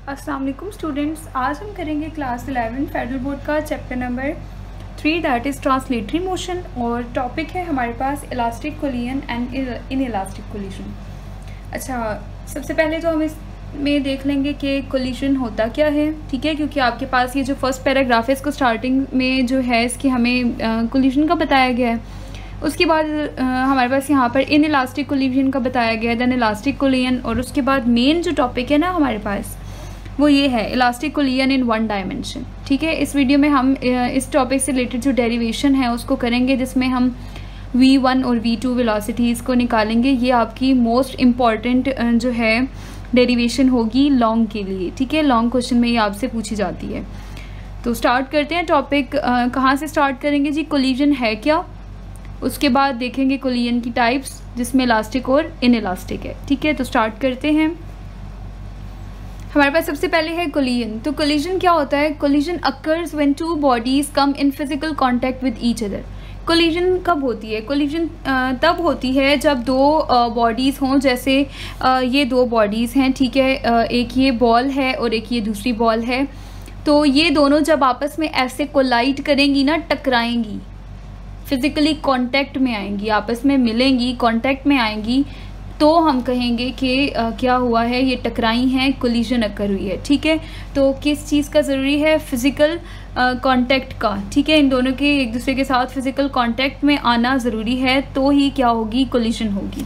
अस्सलाम वालेकुम स्टूडेंट्स, आज हम करेंगे क्लास 11 फेडरल बोर्ड का chapter number 3 that is translatory motion और टॉपिक है हमारे पास elastic collision and inelastic collision. अच्छा, सबसे पहले तो हम इसमें देख लेंगे कि कोलिजन होता क्या है, ठीक है, क्योंकि आपके पास ये जो फर्स्ट पैराग्राफ है इसको स्टार्टिंग में जो है इसकी हमें कोलिजन का बताया गया है। उसके बाद हमारे पास यहाँ पर इन इलास्टिक कोलिजन का बताया गया है, देन इलास्टिक कोलिजन, और उसके बाद मेन जो टॉपिक है ना हमारे पास वो ये है elastic collision in one dimension. ठीक है, इस वीडियो में हम इस टॉपिक से रिलेटेड जो डेरिवेशन है उसको करेंगे, जिसमें हम v1 और v2 वेलोसिटीज़ को निकालेंगे। ये आपकी मोस्ट इम्पॉर्टेंट जो है डेरिवेशन होगी लॉन्ग के लिए। ठीक है, लॉन्ग क्वेश्चन में ये आपसे पूछी जाती है। तो स्टार्ट करते हैं टॉपिक। कहाँ से स्टार्ट करेंगे जी? कोलिजन है क्या, उसके बाद देखेंगे कोलिजन की टाइप्स जिसमें इलास्टिक और इन इलास्टिक है। ठीक है, तो स्टार्ट करते हैं। हमारे पास सबसे पहले है कोलिजन। तो कोलिजन क्या होता है? Collision occurs when two bodies come in physical contact with each other. Collision कब होती है? कोलिजन तब होती है जब दो बॉडीज़ हों, जैसे ये दो बॉडीज़ हैं, ठीक है, एक ये बॉल है और एक ये दूसरी बॉल है। तो ये दोनों जब आपस में ऐसे कोलाइड करेंगी ना, टकराएंगी, फिज़िकली कांटेक्ट में आएंगी, आपस में मिलेंगी, कांटेक्ट में आएंगी, तो हम कहेंगे कि क्या हुआ है, ये टकराई हैं, कोलिजन अकर हुई है। ठीक है, तो किस चीज़ का ज़रूरी है? फिज़िकल कांटेक्ट का। ठीक है, इन दोनों के एक दूसरे के साथ फिज़िकल कांटेक्ट में आना ज़रूरी है, तो ही क्या होगी? कोलिजन होगी।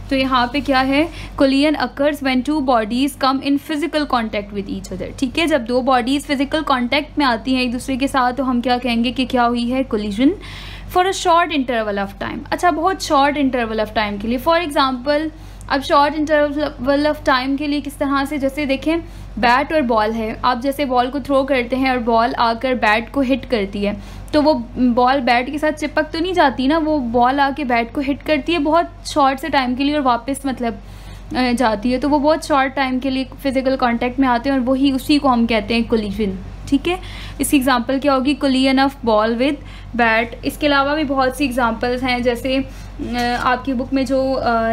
तो यहाँ पे क्या है? Collision occurs when to bodies come in physical contact with each other. ठीक है, जब दो बॉडीज़ फिजिकल कांटेक्ट में आती हैं एक दूसरे के साथ, तो हम क्या कहेंगे कि क्या हुई है? Collision for a short interval of time. अच्छा, बहुत शॉर्ट इंटरवल ऑफ टाइम के लिए। फॉर एग्जाम्पल, अब शॉर्ट इंटरवल ऑफ टाइम के लिए किस तरह से? जैसे देखें, बैट और बॉल है, आप जैसे बॉल को थ्रो करते हैं और बॉल आकर बैट को हिट करती है, तो वो बॉल बैट के साथ चिपक तो नहीं जाती ना, वो बॉल आके बैट को हिट करती है बहुत शॉर्ट से टाइम के लिए और वापस मतलब जाती है, तो वो बहुत शॉर्ट टाइम के लिए फिजिकल कांटेक्ट में आते हैं और वही उसी को हम कहते हैं कोलिजन। ठीक है, इसकी एग्जांपल क्या होगी? Collision of ball with bat. इसके अलावा भी बहुत सी एग्जांपल्स हैं, जैसे आपकी बुक में जो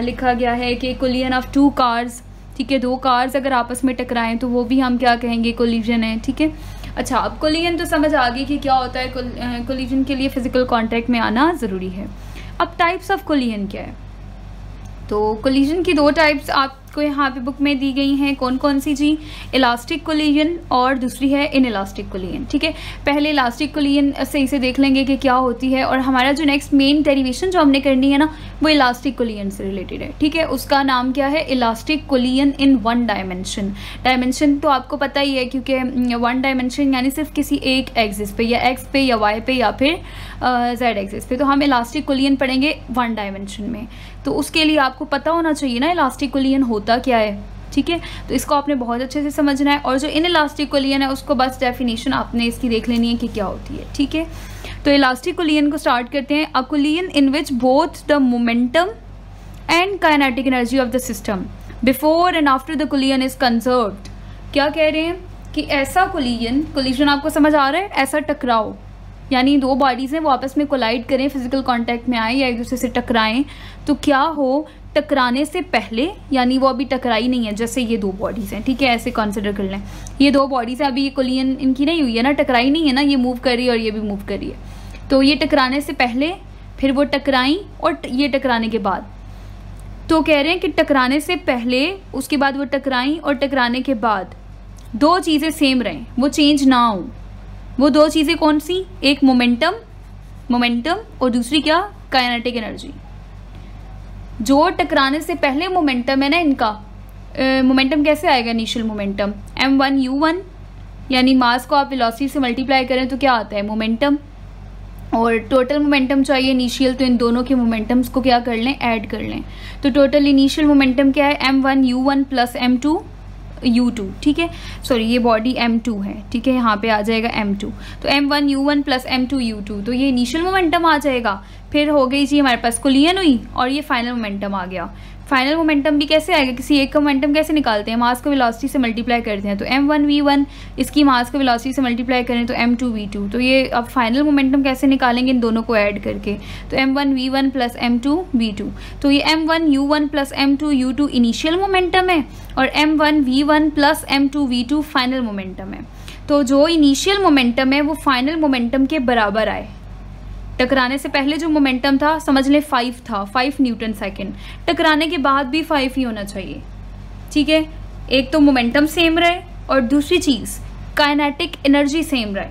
लिखा गया है कि कोलिजन ऑफ टू कार्स। ठीक है, दो कार्स अगर आपस में टकराएं तो वो भी हम क्या कहेंगे? कोलिजन है। ठीक है, अच्छा, अब कोलिजन तो समझ आ गई कि क्या होता है। कोलिजन के लिए फिजिकल कांटेक्ट में आना ज़रूरी है। अब टाइप्स ऑफ कोलिजन क्या है? तो कोलिजन की दो टाइप्स आपको यहाँ पे बुक में दी गई हैं। कौन कौन सी जी? इलास्टिक कोलिजन और दूसरी है इन इलास्टिक कोलिजन। ठीक है, पहले इलास्टिक कोलिजन से इसे देख लेंगे कि क्या होती है, और हमारा जो नेक्स्ट मेन डेरिवेशन जो हमने करनी है ना, वो इलास्टिक कोलिजन से रिलेटेड है। ठीक है, उसका नाम क्या है? Elastic collision in one dimension. Dimension तो आपको पता ही है, क्योंकि वन डायमेंशन यानी सिर्फ किसी एक एक्सिस पे, या एक्स पे या वाई पे या फिर जेड एक्सिस पे। तो हम इलास्टिक कोलिजन पढ़ेंगे वन डायमेंशन में, तो उसके लिए आपको पता होना चाहिए ना इलास्टिक कोलिजन होता क्या है। ठीक है, तो इसको आपने बहुत अच्छे से समझना है, और जो इन इलास्टिक कोलिजन है उसको बस डेफिनेशन आपने इसकी देख लेनी है कि क्या होती है। ठीक है, तो इलास्टिक कोलिजन को स्टार्ट करते हैं। A collision in which both the momentum and kinetic energy of the system before and after the collision is conserved. क्या कह रहे हैं कि ऐसा कोलिजन आपको समझ आ रहा है? ऐसा टकराव, यानी दो बॉडीज़ हैं वो आपस में कोलाइड करें, फिजिकल कांटेक्ट में आए या एक दूसरे से टकराएं, तो क्या हो? टकराने से पहले, यानी वो अभी टकराई नहीं है, जैसे ये दो बॉडीज़ हैं, ठीक है, ऐसे कंसिडर कर लें, ये दो बॉडीज़ हैं, अभी ये कोलिजन इनकी नहीं हुई है ना, टकराई नहीं है ना, ये मूव कर रही है और ये भी मूव कर रही है। तो ये टकराने से पहले, फिर वो टकराई, और ये टकराने के बाद। तो कह रहे हैं कि टकराने से पहले, उसके बाद वो टकराई, और टकराने के बाद दो चीज़ें सेम रहें, वो चेंज ना हो। वो दो चीज़ें कौन सी? एक मोमेंटम और दूसरी क्या? Kinetic energy. जो टकराने से पहले मोमेंटम है ना इनका, मोमेंटम कैसे आएगा? इनिशियल मोमेंटम m1u1, यानी मास को आप वेलोसिटी से मल्टीप्लाई करें तो क्या आता है? मोमेंटम। और टोटल मोमेंटम चाहिए इनिशियल, तो इन दोनों के मोमेंटम्स को क्या कर लें? ऐड कर लें। तो टोटल इनिशियल मोमेंटम क्या है? m1u1 plus m2u2। ठीक है, सॉरी, ये बॉडी m2 है, ठीक है, यहाँ पे आ जाएगा m2, तो m1u1 प्लस m2u2, तो ये इनिशियल मोमेंटम आ जाएगा। फिर हो गई जी हमारे पास कोलिजन हुई और ये फाइनल मोमेंटम आ गया। फाइनल मोमेंटम भी कैसे आएगा, किसी एक का मोमेंटम कैसे निकालते हैं, मास को वेलोसिटी से मल्टीप्लाई करते हैं, तो m1v1 इसकी मास को वेलोसिटी से मल्टीप्लाई करें तो m2v2। तो ये अब फाइनल मोमेंटम कैसे निकालेंगे, इन दोनों को ऐड करके, तो m1v1 प्लस m2v2। तो ये m1u1 plus m2u2 initial momentum है और m1v1 plus m2v2 final momentum है। तो जो इनिशियल मोमेंटम है वो फाइनल मोमेंटम के बराबर आए। टकराने से पहले जो मोमेंटम था समझ लें 5 था, 5 न्यूटन सेकेंड, टकराने के बाद भी 5 ही होना चाहिए, ठीक है। एक तो मोमेंटम सेम रहे और दूसरी चीज़ काइनेटिक एनर्जी सेम रहे,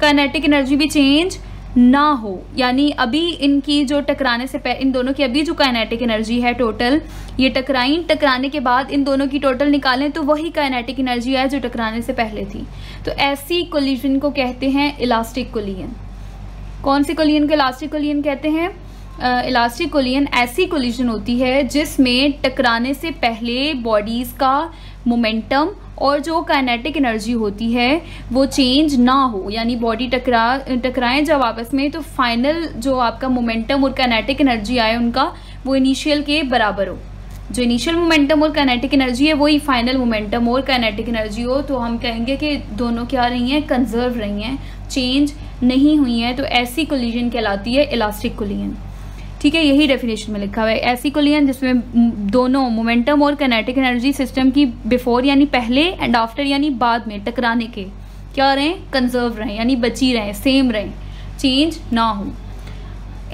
काइनेटिक एनर्जी भी चेंज ना हो, यानी अभी इनकी जो टकराने से इन दोनों की अभी जो काइनेटिक एनर्जी है टोटल, ये टकराने के बाद इन दोनों की टोटल निकालें तो वही काइनेटिक एनर्जी है जो टकराने से पहले थी। तो ऐसी कोलिजन को कहते हैं इलास्टिक कोलिजन। कौन सी कोलिजन को इलास्टिक कोलिजन कहते हैं? इलास्टिक कोलिजन ऐसी कोलिजन होती है जिसमें टकराने से पहले बॉडीज का मोमेंटम और जो काइनेटिक एनर्जी होती है वो चेंज ना हो, यानी बॉडी टकराएं जब आपस में तो फाइनल जो आपका मोमेंटम और काइनेटिक एनर्जी आए उनका वो इनिशियल के बराबर हो। जो इनिशियल मोमेंटम और काइनेटिक एनर्जी है वही फाइनल मोमेंटम और काइनेटिक एनर्जी हो, तो हम कहेंगे कि दोनों क्या रही हैं, कंजर्व रही हैं, चेंज नहीं हुई हैं। तो ऐसी कोलिजन कहलाती है इलास्टिक कोलिजन, ठीक है। यही डेफिनेशन में लिखा हुआ है, ऐसी कोलिजन जिसमें दोनों मोमेंटम और काइनेटिक एनर्जी सिस्टम की बिफोर यानी पहले एंड आफ्टर यानी बाद में टकराने के क्या रहें, कंजर्व रहें, यानी बची रहें, सेम रहें, चेंज ना हो।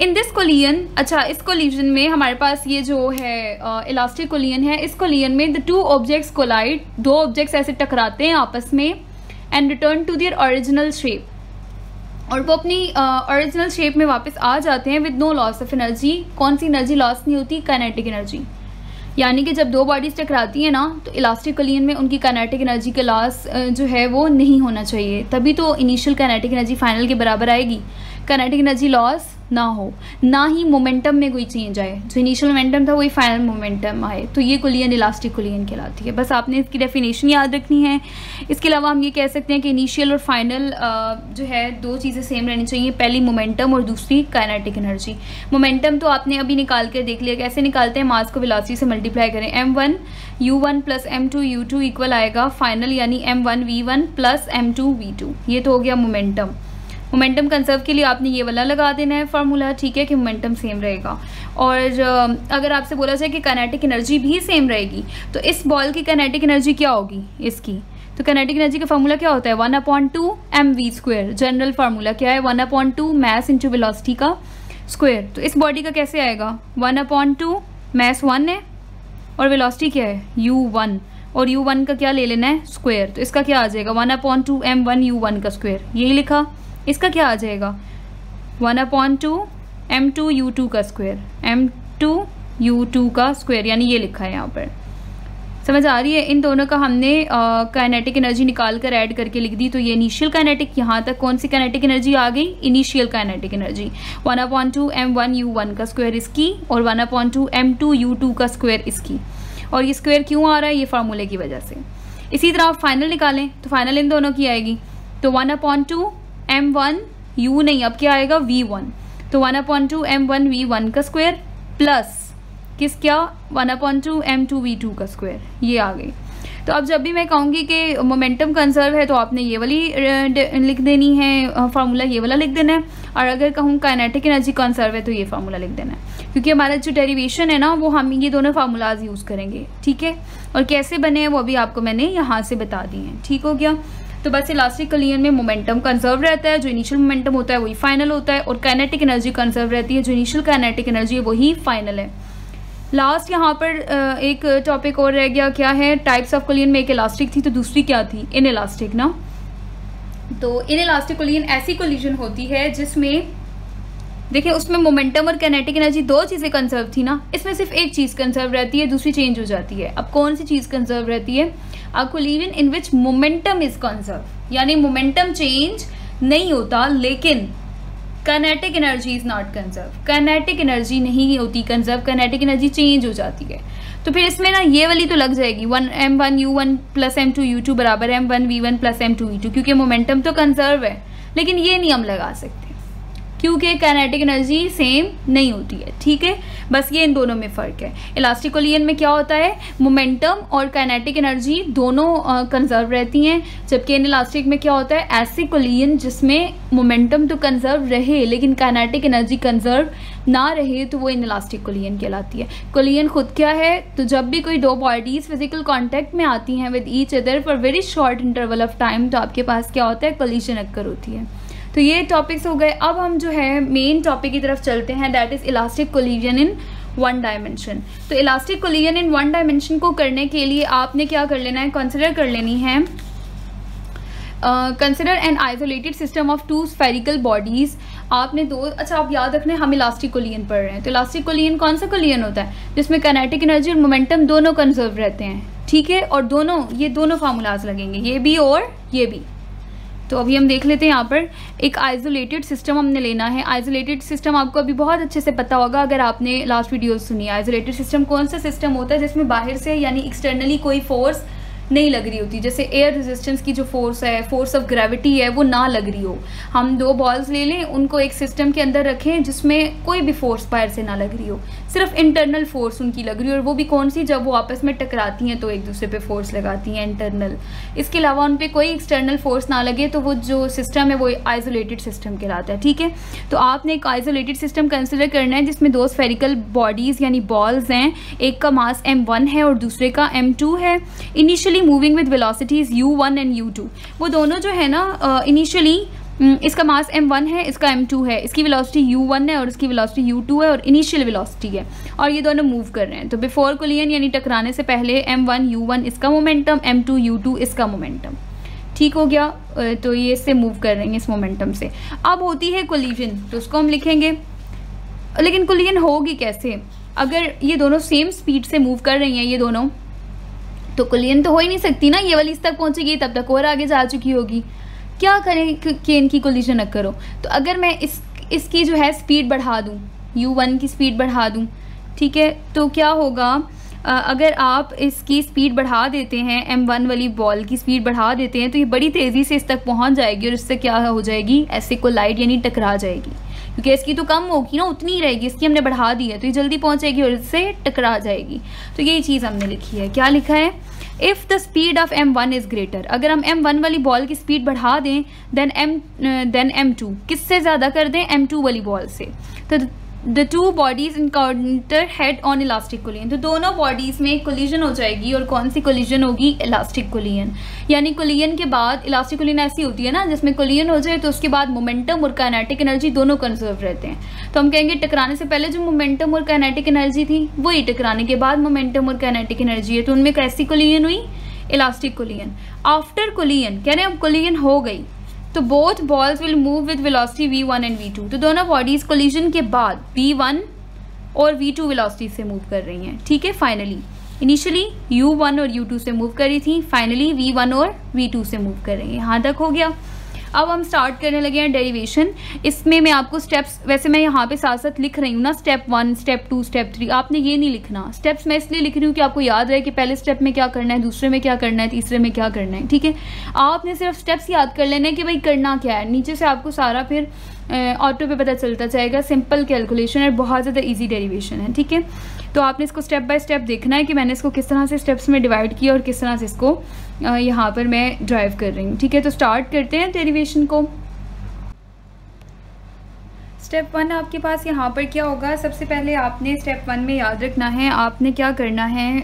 इन दिस कोलिजन, अच्छा इस कोलिजन में हमारे पास ये जो है इलास्टिक कोलिजन है, इस कोलिजन में द टू ऑब्जेक्ट्स कोलाइड, दो ऑब्जेक्ट्स ऐसे टकराते हैं आपस में and return to their original shape, और वो अपनी ओरिजिनल शेप में वापस आ जाते हैं with no loss of energy. कौन सी एनर्जी लॉस नहीं होती? Kinetic energy. यानी कि जब दो बॉडीज टकराती हैं ना तो इलास्टिक कोलिजन में उनकी काइनेटिक एनर्जी का लॉस जो है वो नहीं होना चाहिए, तभी तो इनिशियल काइनेटिक एनर्जी फाइनल के बराबर आएगी। काइनेटिक एनर्जी लॉस ना हो, ना ही मोमेंटम में कोई चेंज आए, जो इनिशियल मोमेंटम था वही फाइनल मोमेंटम आए, तो ये कोलिजन इलास्टिक कोलिजन कहलाती है। बस आपने इसकी डेफिनेशन याद रखनी है। इसके अलावा हम ये कह सकते हैं कि इनिशियल और फाइनल जो है दो चीज़ें सेम रहनी चाहिए, पहली मोमेंटम और दूसरी काइनेटिक एनर्जी। मोमेंटम तो आपने अभी निकाल कर देख लिया, कैसे निकालते हैं, मास को वेलोसिटी से मल्टीप्लाई करें, m1u1 प्लस m2u2 इक्वल आएगा फाइनल यानी m1v1 प्लस m2v2। ये तो हो गया मोमेंटम। मोमेंटम कंजर्व के लिए आपने ये वाला लगा देना है फार्मूला, ठीक है, कि मोमेंटम सेम रहेगा। और अगर आपसे बोला जाए कि काइनेटिक एनर्जी भी सेम रहेगी तो इस बॉल की काइनेटिक एनर्जी क्या होगी इसकी, तो काइनेटिक एनर्जी का फार्मूला क्या होता है, 1/2 mv²। जनरल फार्मूला क्या है, 1/2 मैस इंटू वेलोसिटी का स्क्वायर। तो इस बॉडी का कैसे आएगा, 1/2 मैस 1 है और वेलोसिटी क्या है u1, और u1 का क्या ले लेना है, स्क्वायर। तो इसका क्या आ जाएगा, 1/2 m1u1 का स्क्वायर, यही लिखा। इसका क्या आ जाएगा, 1/2 m2u2 का स्क्वायर, m2u2 का स्क्वायर, यानी ये लिखा है यहाँ पर। समझ आ रही है? इन दोनों का हमने काइनेटिक एनर्जी निकाल कर ऐड करके लिख दी, तो ये इनिशियल काइनेटिक, यहाँ तक कौन सी काइनेटिक एनर्जी आ गई, इनिशियल काइनेटिक एनर्जी 1/2 m1u1 का स्क्वायर इसकी और 1/2 m2u2 का स्क्वायर इसकी। और ये स्क्वायर क्यों आ रहा है, ये फार्मूले की वजह से। इसी तरह आप फाइनल निकालें तो फाइनल इन दोनों की आएगी, तो 1/2 m1 u नहीं, अब क्या आएगा v1, तो 1/2 m1 v1 का स्क्वायर प्लस किस क्या 1/2 m2 v2 का स्क्वायर, ये आ गई। तो अब जब भी मैं कहूँगी कि मोमेंटम कंजर्व है तो आपने ये वाली लिख देनी है फार्मूला, ये वाला लिख देना है, और अगर कहूँ काइनेटिक एनर्जी कंजर्व है तो ये फार्मूला लिख देना है, क्योंकि हमारा जो डेरिवेशन है ना वो हम ये दोनों फार्मूलाज यूज़ करेंगे, ठीक है। और कैसे बने हैं वो भी आपको मैंने यहाँ से बता दी हैं, ठीक हो गया। तो बस इलास्टिक कोलिजन में मोमेंटम कंजर्व रहता है, जो इनिशियल मोमेंटम होता है वही फाइनल होता है, और काइनेटिक एनर्जी कंजर्व रहती है, जो इनिशियल काइनेटिक एनर्जी है वही फाइनल है। लास्ट यहाँ पर एक टॉपिक और रह गया, क्या है, टाइप्स ऑफ कोलिजन में एक इलास्टिक थी तो दूसरी क्या थी, इन इलास्टिक ना। तो इन इलास्टिक कोलिजन ऐसी कोलिजन होती है जिसमें देखिए उसमें मोमेंटम और काइनेटिक एनर्जी दो चीज़ें कंजर्व थी ना, इसमें सिर्फ एक चीज़ कंजर्व रहती है, दूसरी चेंज हो जाती है। अब कौन सी चीज़ कंजर्व रहती है, a collision in which momentum is conserve, यानी मोमेंटम चेंज नहीं होता लेकिन kinetic energy is not conserve, kinetic energy नहीं होती कंजर्व, काइनेटिक एनर्जी चेंज हो जाती है। तो फिर इसमें ना ये वाली तो लग जाएगी, m1u1 प्लस m2u2 बराबर m1v1 प्लस m2v2, क्योंकि मोमेंटम तो कंजर्व है, लेकिन ये नहीं हम लगा सकते। क्योंकि काइनेटिक एनर्जी सेम नहीं होती है, ठीक है। बस ये इन दोनों में फ़र्क है। इलास्टिक कोलिजन में क्या होता है, मोमेंटम और काइनेटिक एनर्जी दोनों कंजर्व रहती हैं, जबकि इन इलास्टिक में क्या होता है, ऐसी कोलिजन जिसमें मोमेंटम तो कंजर्व रहे लेकिन काइनेटिक एनर्जी कंजर्व ना रहे, तो वो इन इलास्टिक कोलिजन कहलाती है। कोलिजन खुद क्या है, तो जब भी कोई दो बॉडीज़ फिजिकल कॉन्टैक्ट में आती हैं with each other for very short interval of time, तो आपके पास क्या होता है, कोलिजन अक्कर होती है। तो ये टॉपिक्स हो गए। अब हम जो है मेन टॉपिक की तरफ चलते हैं, that is elastic collision in one dimension. तो elastic collision in one dimension को करने के लिए आपने क्या कर लेना है, कंसिडर कर लेनी है, consider an isolated system of two spherical bodies. आपने दो, अच्छा आप याद रखना हम इलास्टिक कोलिजन पढ़ रहे हैं, तो इलास्टिक कोलिजन कौन सा कोलिजन होता है, जिसमें काइनेटिक एनर्जी और मोमेंटम दोनों कंजर्व रहते हैं, ठीक है। और दोनों, ये दोनों फार्मूलाज लगेंगे, ये भी और ये भी। तो अभी हम देख लेते हैं, यहाँ पर एक आइसोलेटेड सिस्टम हमने लेना है। आइसोलेटेड सिस्टम आपको अभी बहुत अच्छे से पता होगा अगर आपने लास्ट वीडियो सुनी। आइसोलेटेड सिस्टम कौन सा सिस्टम होता है जिसमें बाहर से यानी एक्सटर्नली कोई फोर्स नहीं लग रही होती, जैसे एयर रेजिस्टेंस की जो फोर्स है, फोर्स ऑफ ग्रेविटी है, वो ना लग रही हो। हम दो बॉल्स ले लें, उनको एक सिस्टम के अंदर रखें जिसमें कोई भी फोर्स बाहर से ना लग रही हो, सिर्फ इंटरनल फोर्स उनकी लग रही हो, और वो भी कौन सी, जब वो आपस में टकराती हैं तो एक दूसरे पे फोर्स लगाती हैं इंटरनल। इसके अलावा उन पर कोई एक्सटर्नल फोर्स ना लगे, तो वो जो सिस्टम है वो आइसोलेटेड सिस्टम कहलाता है, ठीक है। तो आपने एक आइसोलेटेड सिस्टम कंसिडर करना है जिसमें दो स्फेरिकल बॉडीज़ यानी बॉल्स हैं, एक का मास m1 है और दूसरे का m2 है। Initially moving with velocities u1 and u2। वो दोनों जो है ना इनिशियली, इसका मास m1 है, इसका m2 है, इसकी वेलोसिटी u1 है और इसकी वेलोसिटी u2 है और इनिशियल वेलोसिटी है, और ये दोनों मूव कर रहे हैं। तो बिफोर कोलिजन यानी टकराने से पहले m1 u1 इसका मोमेंटम, m2 u2 इसका मोमेंटम, ठीक हो गया। तो ये इससे मूव कर रहे हैं इस मोमेंटम से। अब होती है कोलिजन, तो उसको हम लिखेंगे, लेकिन कोलिजन होगी कैसे, अगर ये दोनों सेम स्पीड से मूव कर रही हैं ये दोनों, तो कोलिजन तो हो ही नहीं सकती ना, ये वाली इस तक पहुंचेगी तब तक और आगे जा चुकी होगी। क्या करें कि इनकी कोलिजन न करो, तो अगर मैं इसकी जो है स्पीड बढ़ा दूं, u1 की स्पीड बढ़ा दूं, ठीक है, तो क्या होगा, अगर आप इसकी स्पीड बढ़ा देते हैं, m1 वाली बॉल की स्पीड बढ़ा देते हैं, तो ये बड़ी तेज़ी से इस तक पहुंच जाएगी और इससे क्या हो जाएगी, ऐसे कोलाइड यानी टकरा जाएगी, क्योंकि इसकी तो कम होगी ना, उतनी ही रहेगी, इसकी हमने बढ़ा दी है तो ये जल्दी पहुंचेगी और इससे टकरा जाएगी। तो यही चीज़ हमने लिखी है। क्या लिखा है, if the speed of m1 is greater, अगर हम m1 वाली बॉल की स्पीड बढ़ा दें देन m2, किससे ज़्यादा कर दें, m2 वाली बॉल से, तो the two bodies encounter head on elastic collision, तो दोनों बॉडीज में कोलिजन हो जाएगी, और कौन सी कोलिजन होगी, इलास्टिक कोलिजन। यानी कोलिजन के बाद, इलास्टिक कोलिजन ऐसी होती है ना जिसमें कोलिजन हो जाए तो उसके बाद मोमेंटम और काइनेटिक एनर्जी दोनों कंजर्व रहते हैं। तो हम कहेंगे टकराने से पहले जो मोमेंटम और काइनेटिक एनर्जी थी वही टकराने के बाद मोमेंटम और काइनेटिक एनर्जी है, तो उनमें कैसी कोलिजन हुई, इलास्टिक कोलिजन। आफ्टर कोलिजन कह रहे हैं अब कोलिजन हो गई, तो both balls will move with velocity v1 and v2, तो दोनों बॉडीज कोलिजन के बाद v1 और v2 वेलोसिटी से मूव कर रही हैं, ठीक है। फाइनली इनिशियली u1 और u2 से मूव कर रही थी, फाइनली v1 और v2 से मूव कर रही हैं। यहाँ तक हो गया। अब हम स्टार्ट करने लगे हैं डेरिवेशन। इसमें मैं आपको स्टेप्स, वैसे मैं यहाँ पे साथ साथ लिख रही हूँ ना, स्टेप 1, स्टेप 2, स्टेप 3, आपने ये नहीं लिखना। स्टेप्स मैं इसलिए लिख रही हूँ कि आपको याद रहे कि पहले स्टेप में क्या करना है, दूसरे में क्या करना है, तीसरे में क्या करना है, ठीक है। आपने सिर्फ स्टेप्स याद कर लेने कि भाई करना क्या है, नीचे से आपको सारा फिर ऑटो पे पता चलता जाएगा। सिंपल कैलकुलेशन है, बहुत ज़्यादा ईजी डेरिवेशन है, ठीक है। तो आपने इसको स्टेप बाय स्टेप देखना है कि मैंने इसको किस तरह से स्टेप्स में डिवाइड किया और किस तरह से इसको यहाँ पर मैं ड्राइव कर रही हूँ, ठीक है। तो स्टार्ट करते हैं डेरिवेशन को। स्टेप 1 आपके पास यहाँ पर क्या होगा, सबसे पहले आपने स्टेप 1 में याद रखना है, आपने क्या करना है,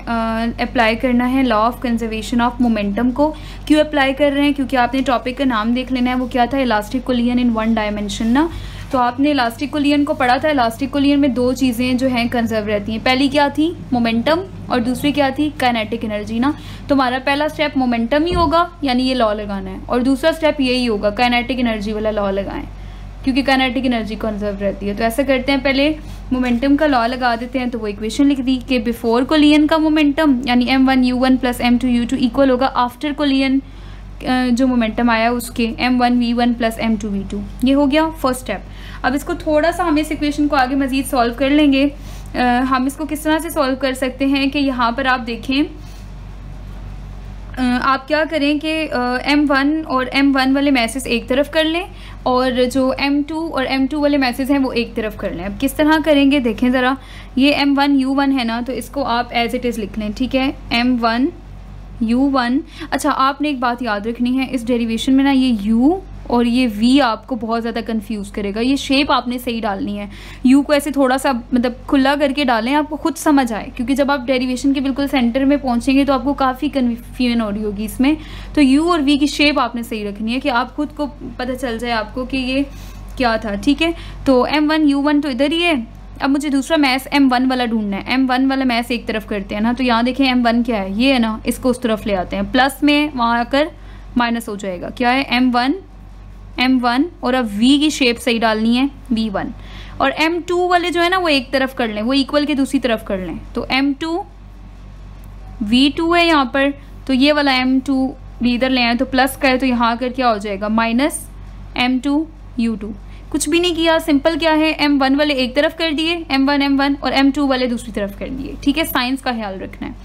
अप्लाई करना है law of conservation of momentum को। क्यों अप्लाई कर रहे हैं, क्योंकि आपने टॉपिक का नाम देख लेना है, वो क्या था, elastic collision in one dimension ना। तो आपने इलास्टिक कोलिजन को पढ़ा था, इलास्टिक कोलिजन में दो चीज़ें जो हैं कंजर्व रहती हैं। पहली क्या थी, मोमेंटम, और दूसरी क्या थी, काइनेटिक एनर्जी ना। तो हमारा पहला स्टेप मोमेंटम ही होगा, यानी ये लॉ लगाना है, और दूसरा स्टेप यही होगा, काइनेटिक एनर्जी वाला लॉ लगाएं, क्योंकि काइनेटिक एनर्जी कंजर्व रहती है। तो ऐसा करते हैं, पहले मोमेंटम का लॉ लगा देते हैं। तो वो इक्वेशन लिख दी कि बिफोर कोलिजन का मोमेंटम यानी m1 u1 plus m2 u2 equal होगा आफ्टर कोलिजन जो मोमेंटम आया उसके m1 v1 plus m2 v2। ये हो गया फर्स्ट स्टेप। अब इसको थोड़ा सा हम इस इक्वेशन को आगे मज़ीद सॉल्व कर लेंगे। हम इसको किस तरह से सॉल्व कर सकते हैं कि यहाँ पर आप देखें, आप क्या करें कि m1 और m1 वाले मैसेज एक तरफ कर लें और जो M2 और M2 वाले मैसेज हैं वो एक तरफ कर लें। अब किस तरह करेंगे देखें ज़रा, ये M1 U1 है ना, तो इसको आप एज इट इज़ लिख लें, ठीक है, M1 U1। अच्छा, आपने एक बात याद रखनी है, इस डेरिवेशन में ना ये U और ये V आपको बहुत ज़्यादा कंफ्यूज करेगा। ये शेप आपने सही डालनी है, U को ऐसे थोड़ा सा मतलब खुला करके डालें, आपको खुद समझ आए, क्योंकि जब आप डेरिवेशन के बिल्कुल सेंटर में पहुंचेंगे तो आपको काफ़ी कन्फ्यूजन हो रही होगी इसमें। तो U और V की शेप आपने सही रखनी है कि आप खुद को पता चल जाए आपको कि ये क्या था, ठीक है। तो M1 U1 तो इधर ही है। अब मुझे दूसरा मैथ M1 वाला ढूंढना है। M1 वाला मैथ एक तरफ करते हैं ना, तो यहाँ देखें M1 क्या है, ये है ना, इसको उस तरफ ले आते हैं, प्लस में वहाँ आकर माइनस हो जाएगा। क्या है M1 और अब V की शेप सही डालनी है V1। और M2 वाले जो है ना वो एक तरफ कर लें, वो इक्वल के दूसरी तरफ कर लें। तो M2 V2 है यहाँ पर, तो ये वाला M2 भी इधर ले आए तो प्लस का है, तो यहाँ आकर क्या हो जाएगा माइनस M2 U2। कुछ भी नहीं किया, सिंपल क्या है, M1 वाले एक तरफ कर दिए, M1 और M2 वाले दूसरी तरफ कर दिए, ठीक है। साइंस का ख्याल रखना है।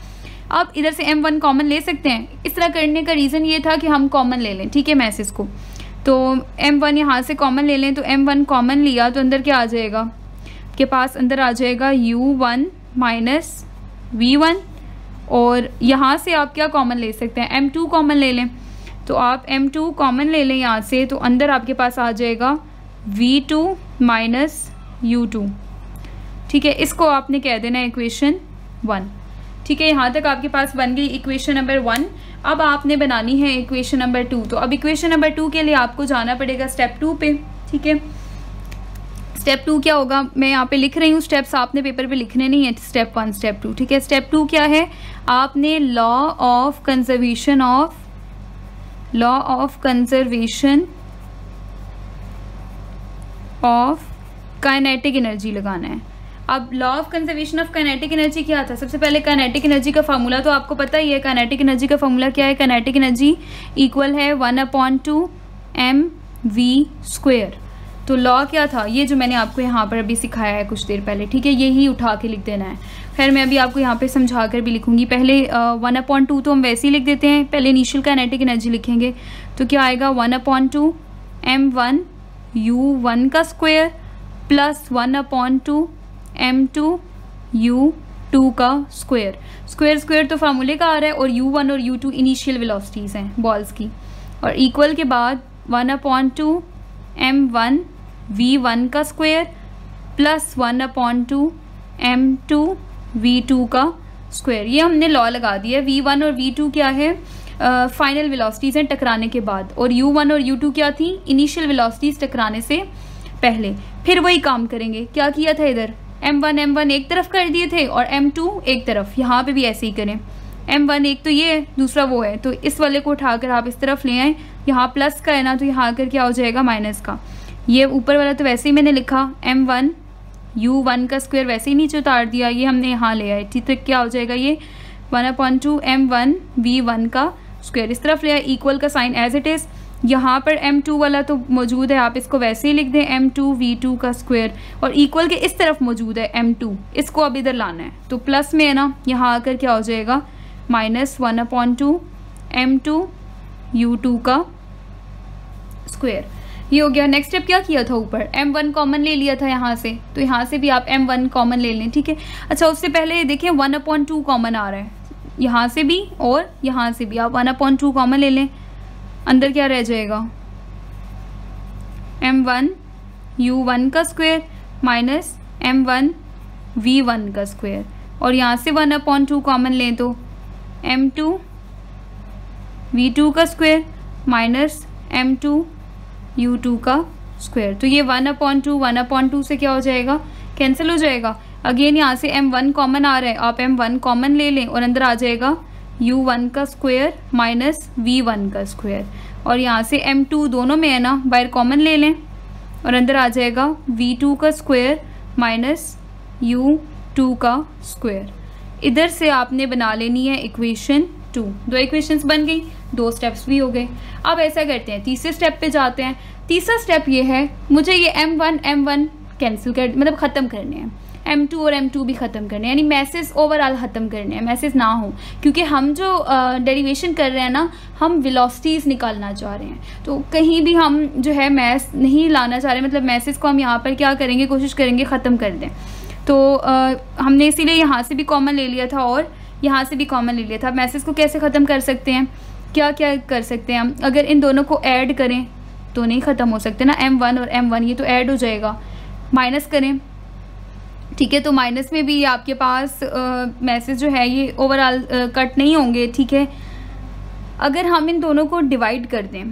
आप इधर से M1 कॉमन ले सकते हैं। इस तरह करने का रीज़न ये था कि हम कॉमन ले लें, ठीक है, मैसेज को। तो M1 यहाँ से कॉमन ले लें, तो M1 कॉमन लिया तो अंदर क्या आ जाएगा, के पास अंदर आ जाएगा U1 माइनस V1। और यहाँ से आप क्या कॉमन ले सकते हैं, M2 कॉमन ले लें। तो आप M2 कॉमन ले लें यहाँ से, तो अंदर आपके पास आ जाएगा V2 माइनस U2, ठीक है। इसको आपने कह देना है इक्वेशन 1, ठीक है। यहाँ तक आपके पास बन गई इक्वेशन नंबर 1। अब आपने बनानी है इक्वेशन नंबर 2। तो अब इक्वेशन नंबर 2 के लिए आपको जाना पड़ेगा स्टेप 2 पे, ठीक है। स्टेप 2 क्या होगा, मैं यहाँ पे लिख रही हूँ स्टेप्स, आपने पेपर पे लिखने नहीं है, स्टेप 1 स्टेप 2, ठीक है। स्टेप 2 क्या है, आपने law of conservation of kinetic energy लगाना है। अब law of conservation of kinetic energy क्या था, सबसे पहले काइनेटिक एनर्जी का फार्मूला तो आपको पता ही है। काइनेटिक एनर्जी का फार्मूला क्या है, काइनेटिक एनर्जी इक्वल है 1/2 mv²। तो लॉ क्या था, ये जो मैंने आपको यहाँ पर अभी सिखाया है कुछ देर पहले, ठीक है, यही उठा के लिख देना है। खैर मैं अभी आपको यहाँ पे समझा कर भी लिखूंगी। पहले 1/2 तो हम वैसे ही लिख देते हैं, पहले इनिशियल काइनेटिक एनर्जी लिखेंगे। तो क्या आएगा 1/2 m1 u1 का स्क्वायर प्लस 1/2 m2 u2 का स्क्वायर। स्क्वायर तो फार्मूले का आ रहा है, और u1 और u2 इनिशियल वेलोसिटीज़ हैं बॉल्स की। और इक्वल के बाद 1/2 m1 v1 का स्क्वायर प्लस 1/2 m2 v2 का स्क्वायर। ये हमने लॉ लगा दिया है। v1 और v2 क्या है, फाइनल वेलोसिटीज़ हैं टकराने के बाद, और u1 और u2 क्या थी, इनिशियल वेलोसिटीज़ टकराने से पहले। फिर वही काम करेंगे, क्या किया था इधर, m1 एक तरफ कर दिए थे और m2 एक तरफ। यहाँ पे भी ऐसे ही करें, m1 एक तो ये है, दूसरा वो है, तो इस वाले को उठाकर आप इस तरफ ले आए। यहाँ प्लस का है ना, तो यहाँ आकर क्या हो जाएगा माइनस का। ये ऊपर वाला तो वैसे ही मैंने लिखा, m1 u1 का स्क्वायर वैसे ही नीचे उतार दिया, ये हमने यहाँ ले आए, ठीक है। क्या हो जाएगा ये 1/2 m1 v1 का स्क्वायर, इस तरफ ले आए, इक्वल का साइन एज इट इज़। यहाँ पर m2 वाला तो मौजूद है, आप इसको वैसे ही लिख दें m2 v2 का स्क्वायर, और इक्वल के इस तरफ मौजूद है m2, इसको अब इधर लाना है। तो प्लस में है ना, यहाँ आकर क्या हो जाएगा माइनस 1/2 m2 u2 का स्क्वायर। ये हो गया। नेक्स्ट स्टेप क्या किया था, ऊपर m1 कॉमन ले लिया था यहाँ से, तो यहाँ से भी आप m1 कॉमन ले लें, ठीक है। अच्छा, उससे पहले देखें 1/2 कॉमन आ रहा है, यहाँ से भी और यहाँ से भी आप 1/2 कॉमन ले लें। अंदर क्या रह जाएगा, m1 u1 का स्क्वायर माइनस m1 v1 का स्क्वायर, और यहाँ से 1/2 कॉमन लें तो m2 v2 का स्क्वायर माइनस m2 u2 का स्क्वायर। तो ये 1/2 से क्या हो जाएगा, कैंसिल हो जाएगा। अगेन यहाँ से m1 कॉमन आ रहा है, आप m1 कॉमन ले लें और अंदर आ जाएगा u1 का स्क्वायर माइनस v1 का स्क्वायर, और यहाँ से m2 दोनों में है ना, बाहर कॉमन ले लें और अंदर आ जाएगा v2 का स्क्वायर माइनस u2 का स्क्वायर। इधर से आपने बना लेनी है इक्वेशन 2। दो इक्वेशंस बन गई, 2 स्टेप्स भी हो गए। अब ऐसा करते हैं, तीसरे स्टेप पे जाते हैं। तीसरा स्टेप ये है, मुझे ये m1 कैंसिल कर मतलब ख़त्म करने हैं। m2 और m2 भी ख़त्म करने हैं, यानी मैसेज ओवरऑल ख़त्म करने हैं, मैसेज ना हो, क्योंकि हम जो डेरिवेशन कर रहे हैं ना, हम वेलोसिटीज़ निकालना चाह रहे हैं, तो कहीं भी हम जो है मैस नहीं लाना चाह रहे, मतलब मैसेज को हम यहाँ पर क्या करेंगे, कोशिश करेंगे ख़त्म कर दें। तो हमने इसीलिए यहाँ से भी कॉमन ले लिया था और यहाँ से भी कॉमन ले लिया था। मैसेज को कैसे ख़त्म कर सकते हैं, क्या क्या कर सकते हैं हम, अगर इन दोनों को ऐड करें तो नहीं ख़त्म हो सकते ना, m1 और m1 ये तो ऐड हो जाएगा, माइनस करें, ठीक है, तो माइनस में भी आपके पास मैसेज जो है ये ओवरऑल कट नहीं होंगे, ठीक है। अगर हम इन दोनों को डिवाइड कर दें,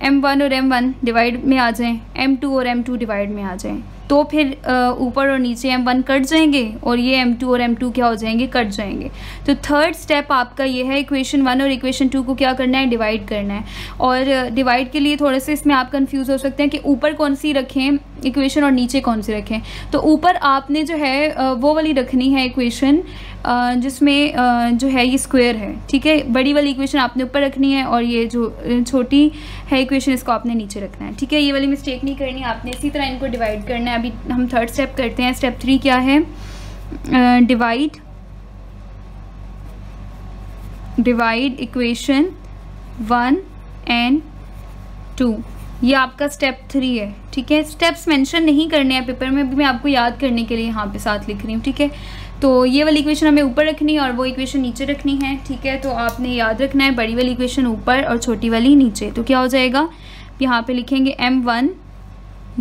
m1 और m1 डिवाइड में आ जाएं, m2 और m2 डिवाइड में आ जाएं, तो फिर ऊपर और नीचे m1 कट जाएंगे और ये m2 और m2 क्या हो जाएंगे, कट जाएंगे। तो थर्ड स्टेप आपका ये है इक्वेशन 1 और इक्वेशन 2 को क्या करना है, डिवाइड करना है। और डिवाइड के लिए थोड़े से इसमें आप कंफ्यूज हो सकते हैं कि ऊपर कौन सी रखें इक्वेशन और नीचे कौन सी रखें। तो ऊपर आपने जो है वो वाली रखनी है इक्वेशन जिसमें जो है ये स्क्वायर है, ठीक है, बड़ी वाली इक्वेशन आपने ऊपर रखनी है और ये जो छोटी है इक्वेशन इसको आपने नीचे रखना है, ठीक है। ये वाली मिस्टेक नहीं करनी, आपने इसी तरह इनको डिवाइड करना है। अभी हम थर्ड स्टेप करते हैं। स्टेप 3 क्या है, डिवाइड इक्वेशन 1 एंड 2, ये आपका स्टेप 3 है, ठीक है। स्टेप्स मेंशन नहीं करने हैं पेपर में, अभी मैं आपको याद करने के लिए यहाँ पे साथ लिख रही हूँ, ठीक है। तो ये वाली इक्वेशन हमें ऊपर रखनी है और वो इक्वेशन नीचे रखनी है, ठीक है। तो आपने याद रखना है बड़ी वाली इक्वेशन ऊपर और छोटी वाली नीचे। तो क्या हो जाएगा, यहाँ पे लिखेंगे m1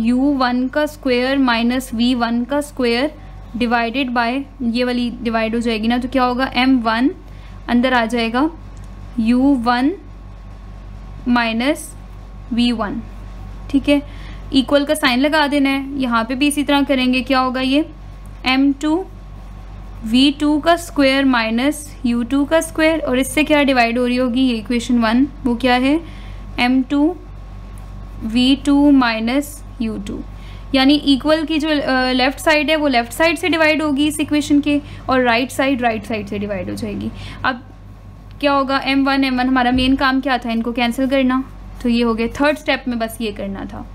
u1 का स्क्वायर माइनस v1 का स्क्वायर डिवाइडेड बाय, ये वाली डिवाइड हो जाएगी ना, तो क्या होगा m1 अंदर आ जाएगा u1 माइनस v1, ठीक है। इक्वल का साइन लगा देना है, यहाँ पे भी इसी तरह करेंगे। क्या होगा ये m2 v2 का स्क्वायर माइनस u2 का स्क्वायर, और इससे क्या डिवाइड हो रही होगी, ये इक्वेशन 1 वो क्या है m2 v2 माइनस u2, यानी इक्वल की जो लेफ़्ट साइड है वो लेफ़्ट साइड से डिवाइड होगी इस इक्वेशन के, और राइट साइड से डिवाइड हो जाएगी। अब क्या होगा m1 हमारा मेन काम क्या था, इनको कैंसिल करना, तो ये हो गया थर्ड स्टेप में, बस ये करना था,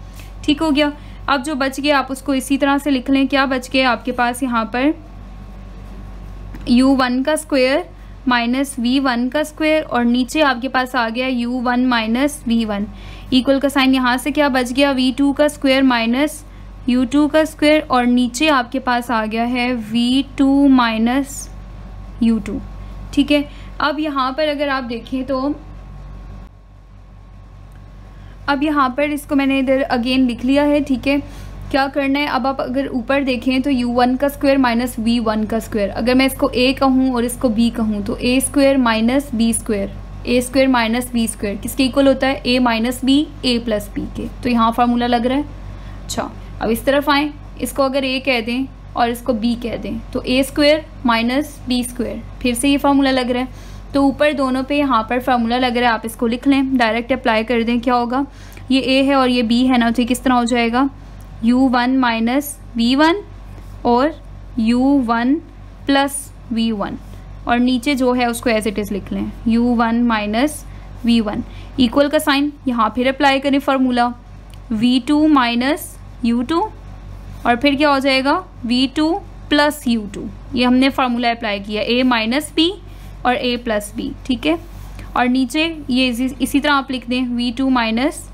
ठीक हो गया। अब जो बच गया आप उसको इसी तरह से लिख लें। क्या बच गया आपके पास यहाँ पर u1 का स्क्वायर माइनस v1 का स्क्वायर, और नीचे आपके पास आ गया u1 माइनस v1, इक्वल का साइन यहाँ से क्या बच गया v2 का स्क्वायर माइनस u2 का स्क्वायर, और नीचे आपके पास आ गया है v2 माइनस u2, ठीक है। अब यहाँ पर अगर आप देखें तो अब यहाँ पर इसको मैंने इधर अगेन लिख लिया है, ठीक है। क्या करना है, अब आप अगर ऊपर देखें तो u1 का स्क्वायर माइनस v1 का स्क्वायर, अगर मैं इसको a कहूँ और इसको b कहूँ तो a square minus b square, a square minus b square किसके इक्वल होता है, a minus b a plus b के। तो यहाँ फार्मूला लग रहा है। अच्छा, अब इस तरफ आएँ, इसको अगर a कह दें और इसको b कह दें तो a square minus b square, फिर से ये फार्मूला लग रहा है। तो ऊपर दोनों पे यहाँ पर फार्मूला लग रहा है, आप इसको लिख लें, डायरेक्ट अप्लाई कर दें। क्या होगा, ये a है और ये b है ना, तो किस तरह हो जाएगा u1 माइनस v1 और u1 प्लस v1, और नीचे जो है उसको एज इट इज़ लिख लें u1 माइनस v1, इक्वल का साइन यहाँ फिर अप्लाई करें फार्मूला v2 माइनस u2, और फिर क्या हो जाएगा v2 प्लस u2, ये हमने फार्मूला अप्लाई किया a माइनस b और a प्लस b, ठीक है। और नीचे ये इसी तरह आप लिख दें v2 माइनस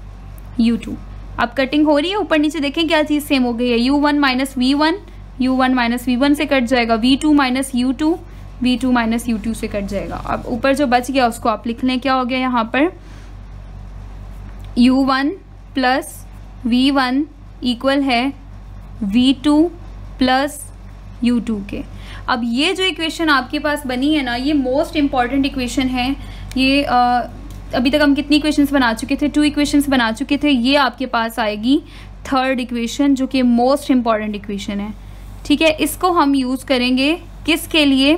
u2। अब कटिंग हो रही है, ऊपर नीचे देखें क्या चीज़ सेम हो गई है, u1 माइनस v1 से कट जाएगा, v2 माइनस u2 से कट जाएगा। अब ऊपर जो बच गया उसको आप लिख लें। क्या हो गया यहाँ पर u1 प्लस v1 इक्वल है v2 प्लस u2 के। अब ये जो इक्वेशन आपके पास बनी है ना, ये मोस्ट इम्पॉर्टेंट इक्वेशन है। ये अभी तक हम कितनी इक्वेशंस बना चुके थे, 2 इक्वेशंस बना चुके थे। ये आपके पास आएगी थर्ड इक्वेशन जो कि मोस्ट इम्पॉर्टेंट इक्वेशन है, ठीक है। इसको हम यूज़ करेंगे किसके लिए,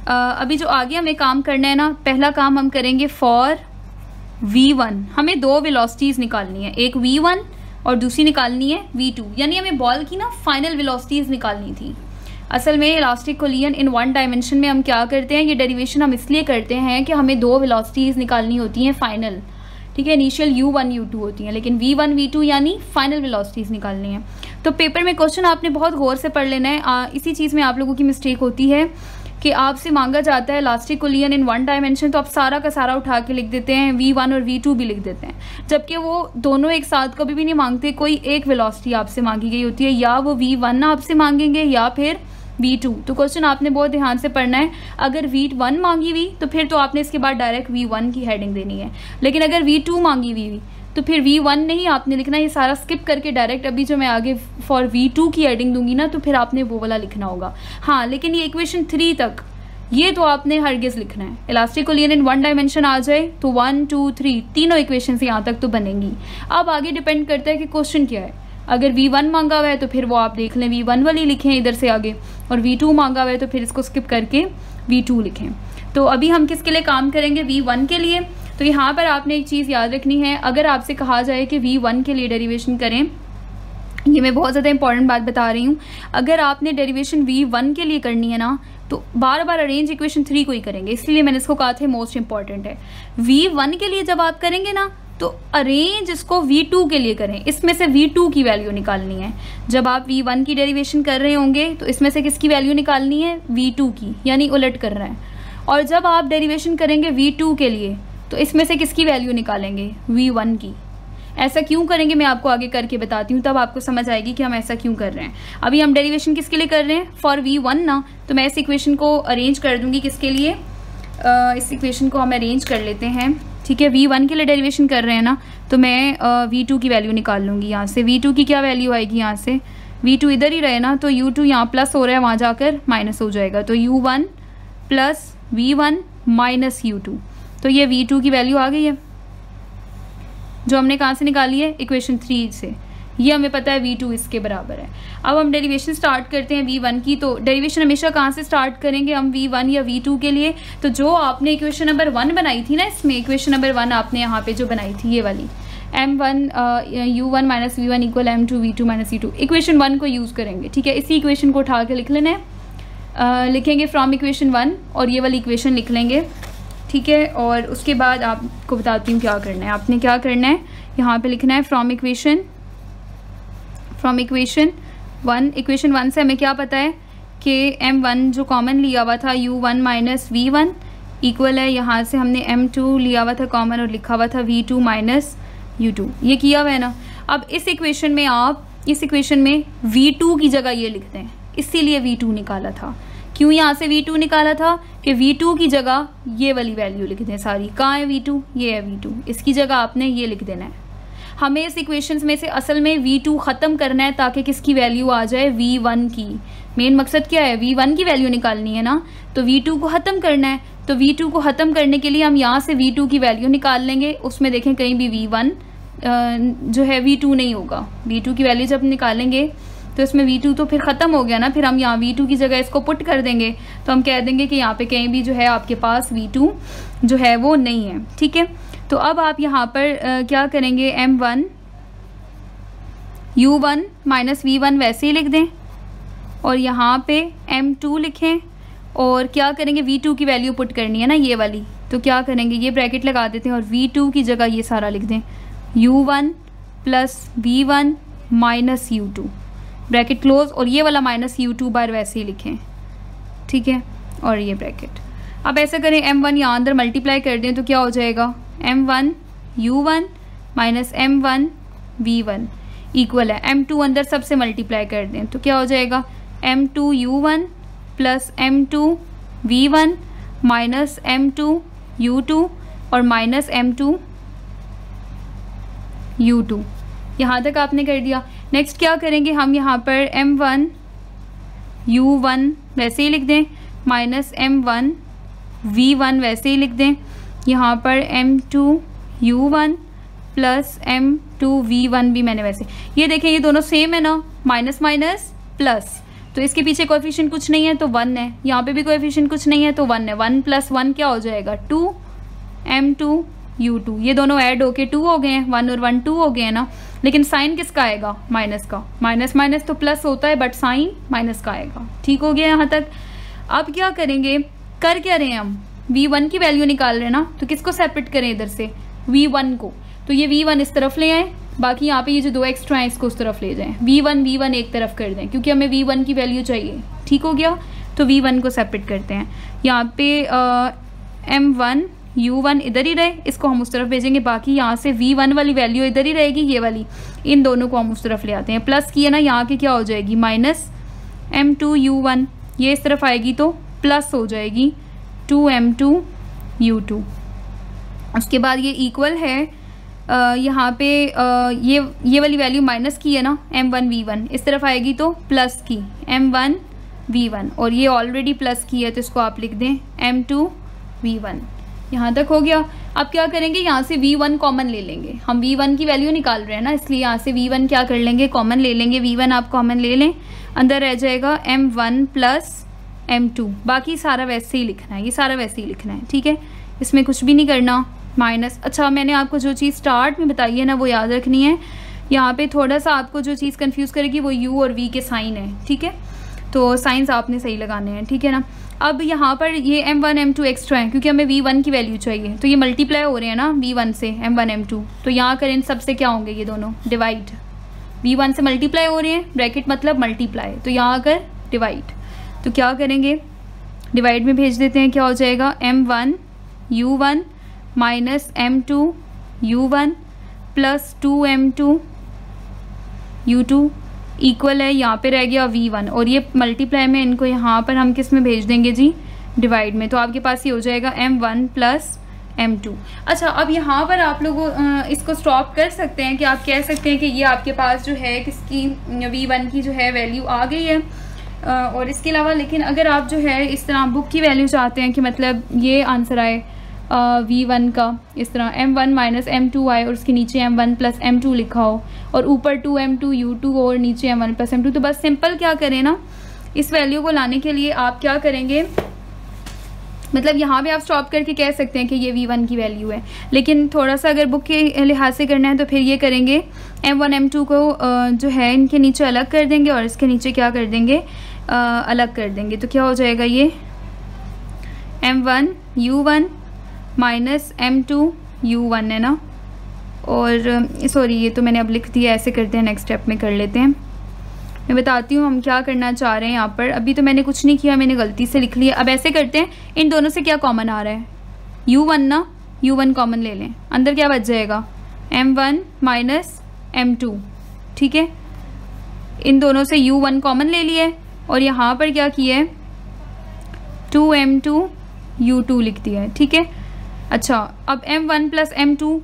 अभी जो आगे हमें काम करना है ना, पहला काम हम करेंगे फॉर v1। हमें 2 वेलोसिटीज़ निकालनी है, एक v1 और दूसरी निकालनी है v2, यानी हमें बॉल की ना फाइनल वेलोसिटीज़ निकालनी थी। असल में इलास्टिक कोलिजन इन 1 डायमेंशन में हम क्या करते हैं, ये डेरिवेशन हम इसलिए करते हैं कि हमें 2 वेलोसिटीज़ निकालनी होती हैं फाइनल, ठीक है, इनिशियल u1 u2 होती हैं, लेकिन v1 v2 यानी फाइनल वेलोसिटीज़ निकालनी है। तो पेपर में क्वेश्चन आपने बहुत गौर से पढ़ लेना है। इसी चीज़ में आप लोगों की मिस्टेक होती है कि आपसे मांगा जाता है इलास्टिक कोलियन इन 1 डायमेंशन, तो आप सारा का सारा उठा के लिख देते हैं, v1 और v2 भी लिख देते हैं, जबकि वो दोनों एक साथ कभी भी नहीं मांगते। कोई एक वेलोसिटी आपसे मांगी गई होती है, या वो v1 आपसे मांगेंगे या फिर v2। तो क्वेश्चन आपने बहुत ध्यान से पढ़ना है। अगर v1 मांगी हुई तो फिर तो आपने इसके बाद डायरेक्ट v1 की हेडिंग देनी है, लेकिन अगर v2 मांगी हुई तो फिर v1 नहीं आपने लिखना, ये सारा स्किप करके डायरेक्ट अभी जो मैं आगे फॉर v2 की हेडिंग दूंगी ना, तो फिर आपने वो वाला लिखना होगा। हाँ, लेकिन ये इक्वेशन 3 तक ये तो आपने हरगिज लिखना है। इलास्टिक कोलियन इन 1 डायमेंशन आ जाए तो 1 2 3 तीनों इक्वेशन यहाँ तक तो बनेंगी। अब आगे डिपेंड करता है कि क्वेश्चन क्या है। अगर v1 मांगा हुआ है तो फिर वो आप देख लें v1 वाली लिखें इधर से आगे, और v2 मांगा हुआ है तो फिर इसको स्किप करके v2 लिखें। तो अभी हम किसके लिए काम करेंगे? v1 के लिए। तो यहाँ पर आपने एक चीज़ याद रखनी है, अगर आपसे कहा जाए कि v1 के लिए डेरिवेशन करें, ये मैं बहुत ज़्यादा इंपॉर्टेंट बात बता रही हूँ, अगर आपने डेरिवेशन v1 के लिए करनी है ना, तो बार बार अरेंज इक्वेशन 3 को ही करेंगे, इसलिए मैंने इसको कहा था मोस्ट इंपॉर्टेंट है। v1 के लिए जब आप करेंगे ना, तो अरेंज इसको v2 के लिए करें, इसमें से v2 की वैल्यू निकालनी है। जब आप v1 की डेरिवेशन कर रहे होंगे तो इसमें से किसकी वैल्यू निकालनी है? v2 की, यानी उलट कर रहा है। और जब आप डेरिवेशन करेंगे v2 के लिए तो इसमें से किसकी वैल्यू निकालेंगे? v1 की। ऐसा क्यों करेंगे मैं आपको आगे करके बताती हूँ, तब आपको समझ आएगी कि हम ऐसा क्यों कर रहे हैं। अभी हम डेरिवेशन किसके लिए कर रहे हैं? फॉर v1 ना, तो मैं इस इक्वेशन को अरेंज कर दूंगी किसके लिए, इस इक्वेशन को हम अरेंज कर लेते हैं, ठीक है। v1 के लिए डेरिवेशन कर रहे हैं ना, तो मैं v2 की वैल्यू निकाल लूँगी यहाँ से। v2 की क्या वैल्यू आएगी? यहाँ से v2 इधर ही रहे ना, तो u2 यहाँ प्लस हो रहा है, वहाँ जाकर माइनस हो जाएगा, तो u1 plus v1 minus u2। तो ये v2 की वैल्यू आ गई है, जो हमने कहाँ से निकाली है? इक्वेशन 3 से। ये हमें पता है v2 इसके बराबर है। अब हम डेरिवेशन स्टार्ट करते हैं v1 की। तो डेरिवेशन हमेशा कहाँ से स्टार्ट करेंगे हम? v1 या v2 के लिए। तो जो आपने इक्वेशन नंबर 1 बनाई थी ना, इसमें इक्वेशन नंबर 1 आपने यहाँ पे जो बनाई थी, ये वाली m1 u1 minus v1 equal m2 v2 minus u2, equation 1 को यूज़ करेंगे, ठीक है। इसी इक्वेशन को उठा के लिख लेना है, लिखेंगे फ्रॉम इक्वेशन 1, और ये वाली इक्वेशन लिख लेंगे, ठीक है। और उसके बाद आपको बताती हूँ क्या करना है। आपने क्या करना है, यहाँ पे लिखना है फ्रॉम इक्वेशन 1। इक्वेशन 1 से हमें क्या पता है कि m1 जो कॉमन लिया हुआ था u1 माइनस v1 इक्वल है, यहाँ से हमने m2 लिया हुआ था कॉमन और लिखा हुआ था v2 माइनस u2, ये किया हुआ है ना। अब इस इक्वेशन में आप इस इक्वेशन में v2 की जगह ये लिखते हैं, इसीलिए v2 निकाला था। क्यों यहाँ से v2 निकाला था? कि v2 की जगह ये वाली वैल्यू लिख दें सारी। कहाँ है v2? ये है v2, इसकी जगह आपने ये लिख देना है। हमें इस इक्वेशंस में से असल में v2 ख़त्म करना है ताकि किसकी वैल्यू आ जाए? v1 की। मेन मकसद क्या है? v1 की वैल्यू निकालनी है ना, तो v2 को ख़त्म करना है। तो v2 को ख़त्म करने के लिए हम यहाँ से v2 की वैल्यू निकाल लेंगे। उसमें देखें कहीं भी v1 जो है v2 नहीं होगा। v2 की वैल्यू जब निकालेंगे तो इसमें v2 तो फिर ख़त्म हो गया ना, फिर हम यहाँ v2 की जगह इसको पुट कर देंगे, तो हम कह देंगे कि यहाँ पे कहीं भी जो है आपके पास v2 जो है वो नहीं है, ठीक है। तो अब आप यहाँ पर क्या करेंगे? m1 u1 माइनस v1 वैसे ही लिख दें, और यहाँ पे m2 लिखें, और क्या करेंगे? v2 की वैल्यू पुट करनी है ना, ये वाली। तो क्या करेंगे? ये ब्रैकेट लगा देते हैं और v2 की जगह ये सारा लिख दें, u1 plus v1 minus u2, bracket close, और ये वाला माइनस u2 बार वैसे ही लिखें, ठीक है। और ये ब्रैकेट, अब ऐसा करें m1 यहाँ अंदर मल्टीप्लाई कर दें तो क्या हो जाएगा? m1 u1 minus m1 v1 equal है m2 अंदर सबसे मल्टीप्लाई कर दें तो क्या हो जाएगा? m2 u1 plus m2 v1 minus m2 u2 और माइनस m2 u2। यहाँ तक आपने कर दिया। नेक्स्ट क्या करेंगे हम? यहाँ पर m1 u1 वैसे ही लिख दें, माइनस m1 v1 वैसे ही लिख दें, यहाँ पर m2 u1 plus m2 v1 भी मैंने वैसे। ये देखें ये दोनों सेम है ना, माइनस माइनस प्लस, तो इसके पीछे कोएफिशिएंट कुछ नहीं है तो 1 है, यहाँ पे भी कोएफिशिएंट कुछ नहीं है तो 1 है। 1 प्लस 1 क्या हो जाएगा? 2 m2 u2, ये दोनों ऐड होके 2 हो गए हैं, 1 और 1 2 हो गए हैं ना। लेकिन साइन किसका आएगा? माइनस का। माइनस माइनस तो प्लस होता है, बट साइन माइनस का आएगा। ठीक हो गया यहाँ तक। अब क्या करेंगे? कर क्या रहे हैं हम? v1 की वैल्यू निकाल रहे हैं ना, तो किसको सेपरेट करें इधर से? v1 को। तो ये V1 इस तरफ ले आए, बाकी यहाँ पे ये जो 2 एक्स्ट्रा हैं इसको उस तरफ ले जाएं। V1 एक तरफ कर दें क्योंकि हमें V1 की वैल्यू चाहिए। ठीक हो गया, तो V1 को सेपरेट करते हैं। यहाँ पे M1 U1 इधर ही रहे, इसको हम उस तरफ भेजेंगे। बाकी यहाँ से V1 वाली वैल्यू इधर ही रहेगी, ये वाली, इन दोनों को हम उस तरफ ले आते हैं। प्लस किए ना, यहाँ की क्या हो जाएगी माइनस M2 U1, ये इस तरफ आएगी तो प्लस हो जाएगी 2M2 U2। उसके बाद ये इक्वल है यहाँ पे ये वाली वैल्यू माइनस की है ना M1 V1, इस तरफ आएगी तो प्लस की M1 V1, और ये ऑलरेडी प्लस की है तो इसको आप लिख दें M2 V1। यहाँ तक हो गया। अब क्या करेंगे, यहाँ से V1 कॉमन ले लेंगे। हम V1 की वैल्यू निकाल रहे हैं ना, इसलिए यहाँ से V1 क्या कर लेंगे, कॉमन ले लेंगे। V1 आप कॉमन ले लें, अंदर रह जाएगा M1 प्लस M2। बाकी सारा वैसे ही लिखना है, ये सारा वैसे ही लिखना है, ठीक है, इसमें कुछ भी नहीं करना। माइनस, अच्छा मैंने आपको जो चीज़ स्टार्ट में बताई है ना वो याद रखनी है। यहाँ पे थोड़ा सा आपको जो चीज़ कंफ्यूज करेगी वो U और V के साइन है, ठीक है, तो साइंस आपने सही लगाने हैं, ठीक है ना। अब यहाँ पर ये M1 M2 एक्स्ट्रा है क्योंकि हमें V1 की वैल्यू चाहिए, तो ये मल्टीप्लाई हो रहे हैं ना V1 से M1 M2, तो यहाँ करें सबसे क्या होंगे ये दोनों डिवाइड। V1 से मल्टीप्लाई हो रहे हैं, ब्रैकेट मतलब मल्टीप्लाई, तो यहाँ आकर डिवाइड। तो क्या करेंगे, डिवाइड में भेज देते हैं, क्या हो जाएगा M1 U1 minus M2 U1 plus 2M2 U2 equal है, यहाँ पे रह गया V1, और ये मल्टीप्लाई में इनको यहाँ पर हम किस में भेज देंगे जी, डिवाइड में। तो आपके पास ये हो जाएगा M1 प्लस M2। अच्छा, अब यहाँ पर आप लोग इसको स्टॉप कर सकते हैं कि आप कह सकते हैं कि ये आपके पास जो है किसकी V1 की जो है वैल्यू आ गई है। और इसके अलावा लेकिन अगर आप जो है इस तरह बुक की वैल्यू चाहते हैं कि मतलब ये आंसर आए V1 का, इस तरह M1 माइनस M2 आए और उसके नीचे M1 प्लस M2 लिखा हो और ऊपर 2M2 U2 और नीचे M1 प्लस M2, तो बस सिंपल क्या करें ना, इस वैल्यू को लाने के लिए आप क्या करेंगे, मतलब यहाँ पे आप स्टॉप करके कह सकते हैं कि ये V1 की वैल्यू है, लेकिन थोड़ा सा अगर बुक के लिहाज से करना है तो फिर ये करेंगे M1 M2 को जो है इनके नीचे अलग कर देंगे और इसके नीचे क्या कर देंगे, अलग कर देंगे। तो क्या हो जाएगा, ये M1 U1 minus M2 U1 है ना, और सॉरी ये तो मैंने अब लिख दिया, ऐसे करते हैं, नेक्स्ट स्टेप में कर लेते हैं। मैं बताती हूँ हम क्या करना चाह रहे हैं यहाँ पर। अभी तो मैंने कुछ नहीं किया, मैंने गलती से लिख लिया। अब ऐसे करते हैं, इन दोनों से क्या कॉमन आ रहा है, U1 ना, U1 कॉमन ले लें, अंदर क्या बच जाएगा M1 माइनस M2, ठीक है, इन दोनों से U1 कॉमन ले लिया और यहाँ पर क्या किया है 2M2 U2 लिख दिया है, ठीक है। अच्छा, अब M1 प्लस M2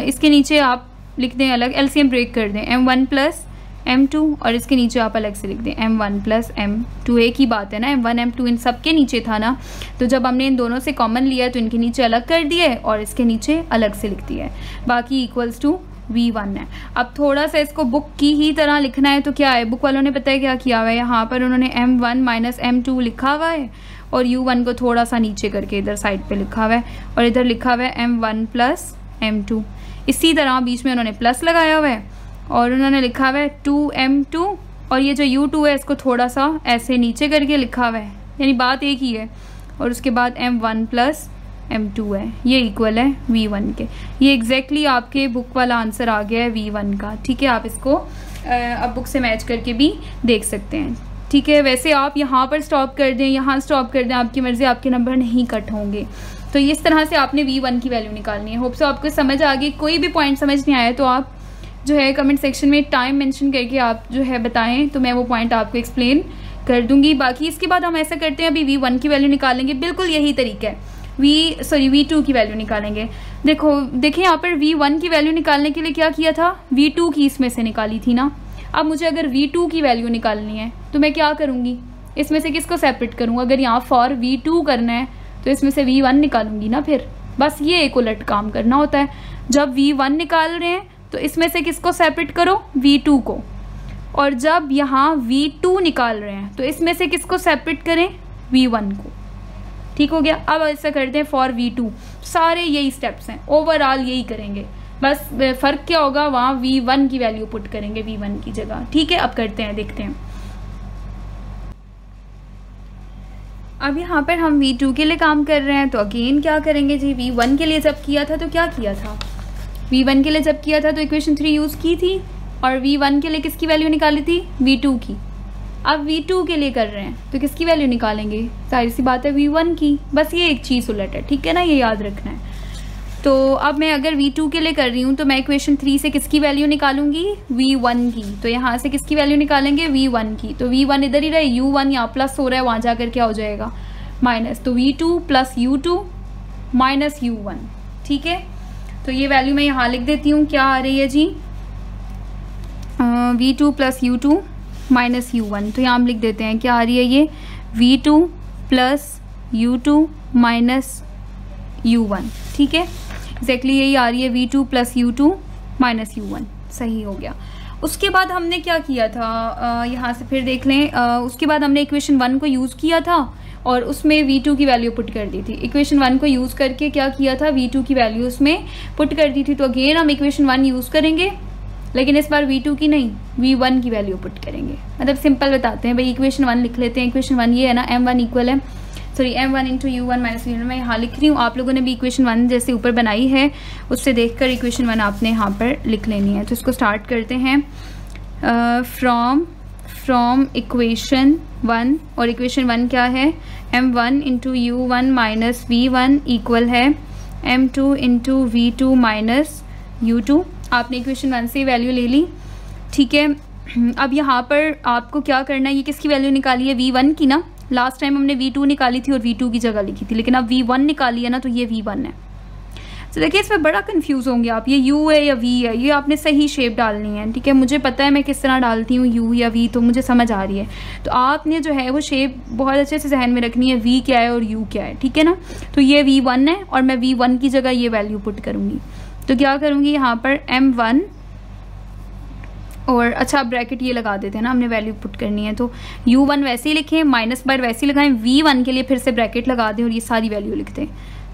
इसके नीचे आप लिख दें अलग, LCM ब्रेक कर दें, M1 प्लस M2 और इसके नीचे आप अलग से लिख दें M1 प्लस M2। एक ही बात है ना, M1 M2 इन सब के नीचे था ना, तो जब हमने इन दोनों से कॉमन लिया तो इनके नीचे अलग कर दिए और इसके नीचे अलग से लिख दिया है, बाकी इक्वल्स टू V1 है। अब थोड़ा सा इसको बुक की ही तरह लिखना है तो क्या है, बुक वालों ने पता है क्या किया हुआ है, यहाँ पर उन्होंने M1 माइनस M2 लिखा हुआ है और U1 को थोड़ा सा नीचे करके इधर साइड पे लिखा हुआ है और इधर लिखा हुआ है M1 प्लस M2। इसी तरह बीच में उन्होंने प्लस लगाया हुआ है और उन्होंने लिखा हुआ है 2M2 और ये जो U2 है इसको थोड़ा सा ऐसे नीचे करके लिखा हुआ है, यानी बात एक ही है, और उसके बाद M1 प्लस M2 है, ये इक्वल है V1 के। ये एग्जैक्टली आपके बुक वाला आंसर आ गया है V1 का, ठीक है। आप इसको अब बुक से मैच करके भी देख सकते हैं, ठीक है। वैसे आप यहाँ पर स्टॉप कर दें, यहाँ स्टॉप कर दें, आपकी मर्ज़ी, आपके नंबर नहीं कट होंगे। तो इस तरह से आपने V1 की वैल्यू निकालनी है। होप सो आपको समझ आ गई। कोई भी पॉइंट समझ नहीं आया तो आप जो है कमेंट सेक्शन में टाइम मेंशन करके आप जो है बताएं, तो मैं वो पॉइंट आपको एक्सप्लेन कर दूंगी। बाकी इसके बाद हम ऐसा करते हैं, अभी V1 की वैल्यू निकालेंगे, बिल्कुल यही तरीका है। V2 की वैल्यू निकालेंगे। देखिए यहाँ पर V1 की वैल्यू निकालने के लिए क्या किया था, V2 की इसमें से निकाली थी ना। अब मुझे अगर V2 की वैल्यू निकालनी है तो मैं क्या करूँगी, इसमें से किसको सेपरेट करूँ, अगर यहाँ फॉर V2 करना है तो इसमें से V1 निकालूंगी ना। फिर बस ये एक उलट काम करना होता है। जब V1 निकाल रहे हैं तो इसमें से किसको सेपरेट करो, V2 को, और जब यहाँ V2 निकाल रहे हैं तो इसमें से किसको सेपरेट करें, V1 को। ठीक हो गया। अब ऐसा करते हैं फॉर V2, सारे यही स्टेप्स हैं, ओवरऑल यही करेंगे, बस फ़र्क क्या होगा, वहाँ V1 की वैल्यू पुट करेंगे V1 की जगह, ठीक है। अब करते हैं, देखते हैं। अब यहाँ पर हम V2 के लिए काम कर रहे हैं तो अगेन क्या करेंगे जी, V1 के लिए जब किया था तो क्या किया था, V1 के लिए जब किया था तो इक्वेशन 3 यूज़ की थी और V1 के लिए किसकी वैल्यू निकाली थी, V2 की। अब V2 के लिए कर रहे हैं तो किसकी वैल्यू निकालेंगे, जाहिर सी बात है V1 की। बस ये एक चीज़ उलट है, ठीक है ना, ये याद रखना है। तो अब मैं अगर V2 के लिए कर रही हूँ तो मैं इक्वेशन 3 से किसकी वैल्यू निकालूंगी, V1 की। तो यहाँ से किसकी वैल्यू निकालेंगे, V1 की। तो V1 इधर ही रहे, U1 यहाँ प्लस हो रहा है, वहाँ जाकर क्या हो जाएगा, माइनस। तो V2 plus U2 minus U1, ठीक है। तो ये वैल्यू मैं यहाँ लिख देती हूँ, क्या आ रही है जी, V2 plus U2 minus U1। तो यहाँ हम लिख देते हैं क्या आ रही है ये, V2 plus U2 minus U1, ठीक है। एग्जैक्टली यही आ रही है, V2 plus U2 minus U1, सही हो गया। उसके बाद हमने क्या किया था, यहाँ से फिर देख लें, उसके बाद हमने इक्वेशन 1 को यूज़ किया था और उसमें V2 की वैल्यू पुट कर दी थी। इक्वेशन 1 को यूज़ करके क्या किया था, V2 की वैल्यू उसमें पुट कर दी थी। तो अगेन हम इक्वेशन 1 यूज़ करेंगे, लेकिन इस बार V2 की नहीं, V1 की वैल्यू पुट करेंगे। मतलब सिंपल बताते हैं भाई, इक्वेशन 1 लिख लेते हैं। इक्वेशन 1 ये है ना, M1 इक्वल है, sorry M1 into U1 minus V1। मैं यहाँ लिख रही हूँ, आप लोगों ने भी इक्वेशन 1 जैसे ऊपर बनाई है उससे देखकर इक्वेशन 1 आपने यहाँ पर लिख लेनी है। तो इसको स्टार्ट करते हैं फ्रॉम इक्वेशन 1। और इक्वेशन 1 क्या है, M1 into U1 minus V1 equal है M2 into V2 minus U2। आपने इक्वेशन 1 से वैल्यू ले ली, ठीक है। अब यहाँ पर आपको क्या करना है, ये किसकी वैल्यू निकाली है, V1 की ना। लास्ट टाइम हमने V2 निकाली थी और V2 की जगह लिखी थी, लेकिन अब V1 निकाली है ना, तो ये V1 है। तो देखिए इसमें बड़ा कंफ्यूज होंगे आप, ये U है या V है, ये आपने सही शेप डालनी है, ठीक है। मुझे पता है मैं किस तरह डालती हूँ U या V, तो मुझे समझ आ रही है। तो आपने जो है वो शेप बहुत अच्छे से जहन में रखनी है, V क्या है और U क्या है, ठीक है ना। तो ये V1 है और मैं V1 की जगह ये वैल्यू पुट करूँगी। तो क्या करूँगी यहाँ पर M1 और अच्छा ब्रैकेट ये लगा देते हैं ना, हमने वैल्यू पुट करनी है। तो U1 वैसे ही लिखें, माइनस बार वैसे ही लगाएं, V1 के लिए फिर से ब्रैकेट लगा दें और ये सारी वैल्यू लिखते हैं।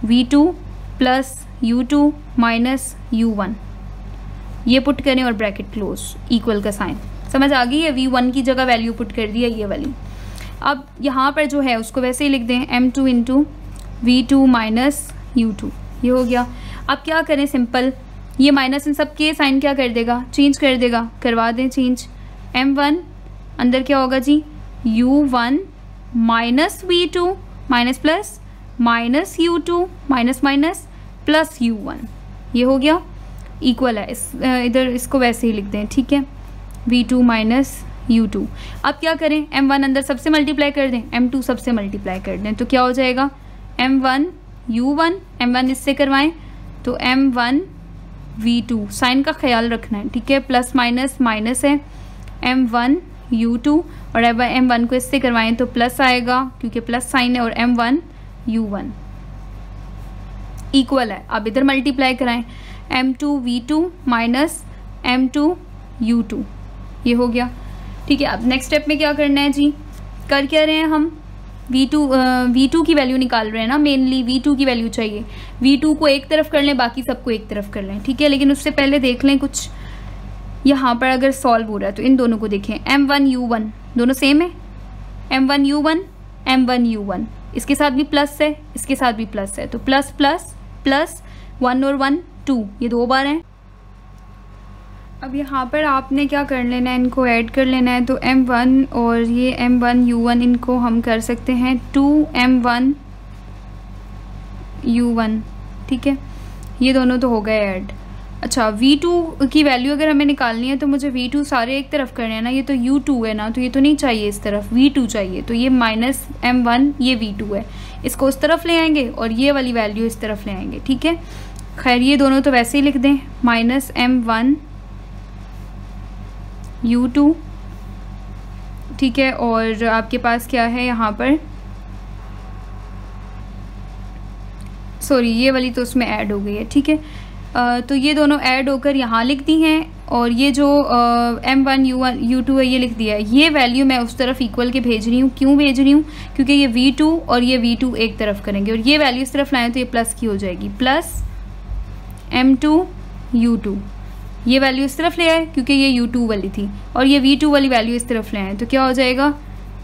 V2 plus U2 minus U1 ये पुट करें और ब्रैकेट क्लोज, इक्वल का साइन। समझ आ गई है, V1 की जगह वैल्यू पुट कर दिया ये वाली। अब यहाँ पर जो है उसको वैसे ही लिख दें, M2 into V2 minus U2, ये हो गया। अब क्या करें, सिंपल, ये माइनस इन सब के साइन क्या कर देगा, चेंज कर देगा, करवा दें चेंज। M1 अंदर क्या होगा जी, U1 minus V2 minus plus minus U2 minus minus plus U1, ये हो गया, इक्वल है। इधर इसको वैसे ही लिख दें, ठीक है, V2 माइनस U2। अब क्या करें, M1 अंदर सबसे मल्टीप्लाई कर दें, M2 सबसे मल्टीप्लाई कर दें, तो क्या हो जाएगा, M1 U1, M1 इससे करवाएं तो M1 V2, साइन का ख्याल रखना है, ठीक है, प्लस माइनस माइनस है, M1 U2 और अब M1 को इससे करवाएं तो प्लस आएगा क्योंकि प्लस साइन है, और M1 U1 इक्वल है। अब इधर मल्टीप्लाई कराएं, M2 V2 minus M2 U2, ये हो गया, ठीक है। अब नेक्स्ट स्टेप में क्या करना है जी, कर क्या रहे हैं हम, V2 की वैल्यू निकाल रहे हैं ना, मेनली V2 की वैल्यू चाहिए। V2 को एक तरफ कर लें, बाकी सबको एक तरफ कर लें, ठीक है। लेकिन उससे पहले देख लें कुछ, यहाँ पर अगर सॉल्व हो रहा है तो इन दोनों को देखें, M1 U1 दोनों सेम है, M1 U1 M1 U1, इसके साथ भी प्लस है, इसके साथ भी प्लस है, तो प्लस प्लस प्लस 1 और 1 2, ये 2 बार हैं। अब यहाँ पर आपने क्या कर लेना है, इनको ऐड कर लेना है। तो M1 और ये M1 U1 इनको हम कर सकते हैं 2M1 U1, ठीक है, ये दोनों तो हो गए ऐड। अच्छा, V2 की वैल्यू अगर हमें निकालनी है तो मुझे V2 सारे एक तरफ करने हैं ना, ये तो U2 है ना, तो ये तो नहीं चाहिए इस तरफ, V2 चाहिए। तो ये माइनस M1 ये V2 है, इसको उस तरफ ले आएंगे और ये वाली वैल्यू इस तरफ ले आएंगे, ठीक है। खैर ये दोनों तो वैसे ही लिख दें, माइनस M1 U2, ठीक है। और आपके पास क्या है यहाँ पर, सॉरी ये वाली तो उसमें ऐड हो गई है, ठीक है। तो ये दोनों ऐड होकर यहाँ लिख दी हैं, और ये जो M1 U1 U2 है ये लिख दिया है। ये वैल्यू मैं उस तरफ इक्वल के भेज रही हूँ, क्यों भेज रही हूँ, क्योंकि ये V2 और ये V2 एक तरफ करेंगे और ये वैल्यू इस तरफ लाएँ तो ये प्लस की हो जाएगी, प्लस M2 U2। ये वैल्यू इस तरफ ले आए क्योंकि ये U2 वाली थी, और ये V2 वाली वैल्यू इस तरफ ले आए तो क्या हो जाएगा,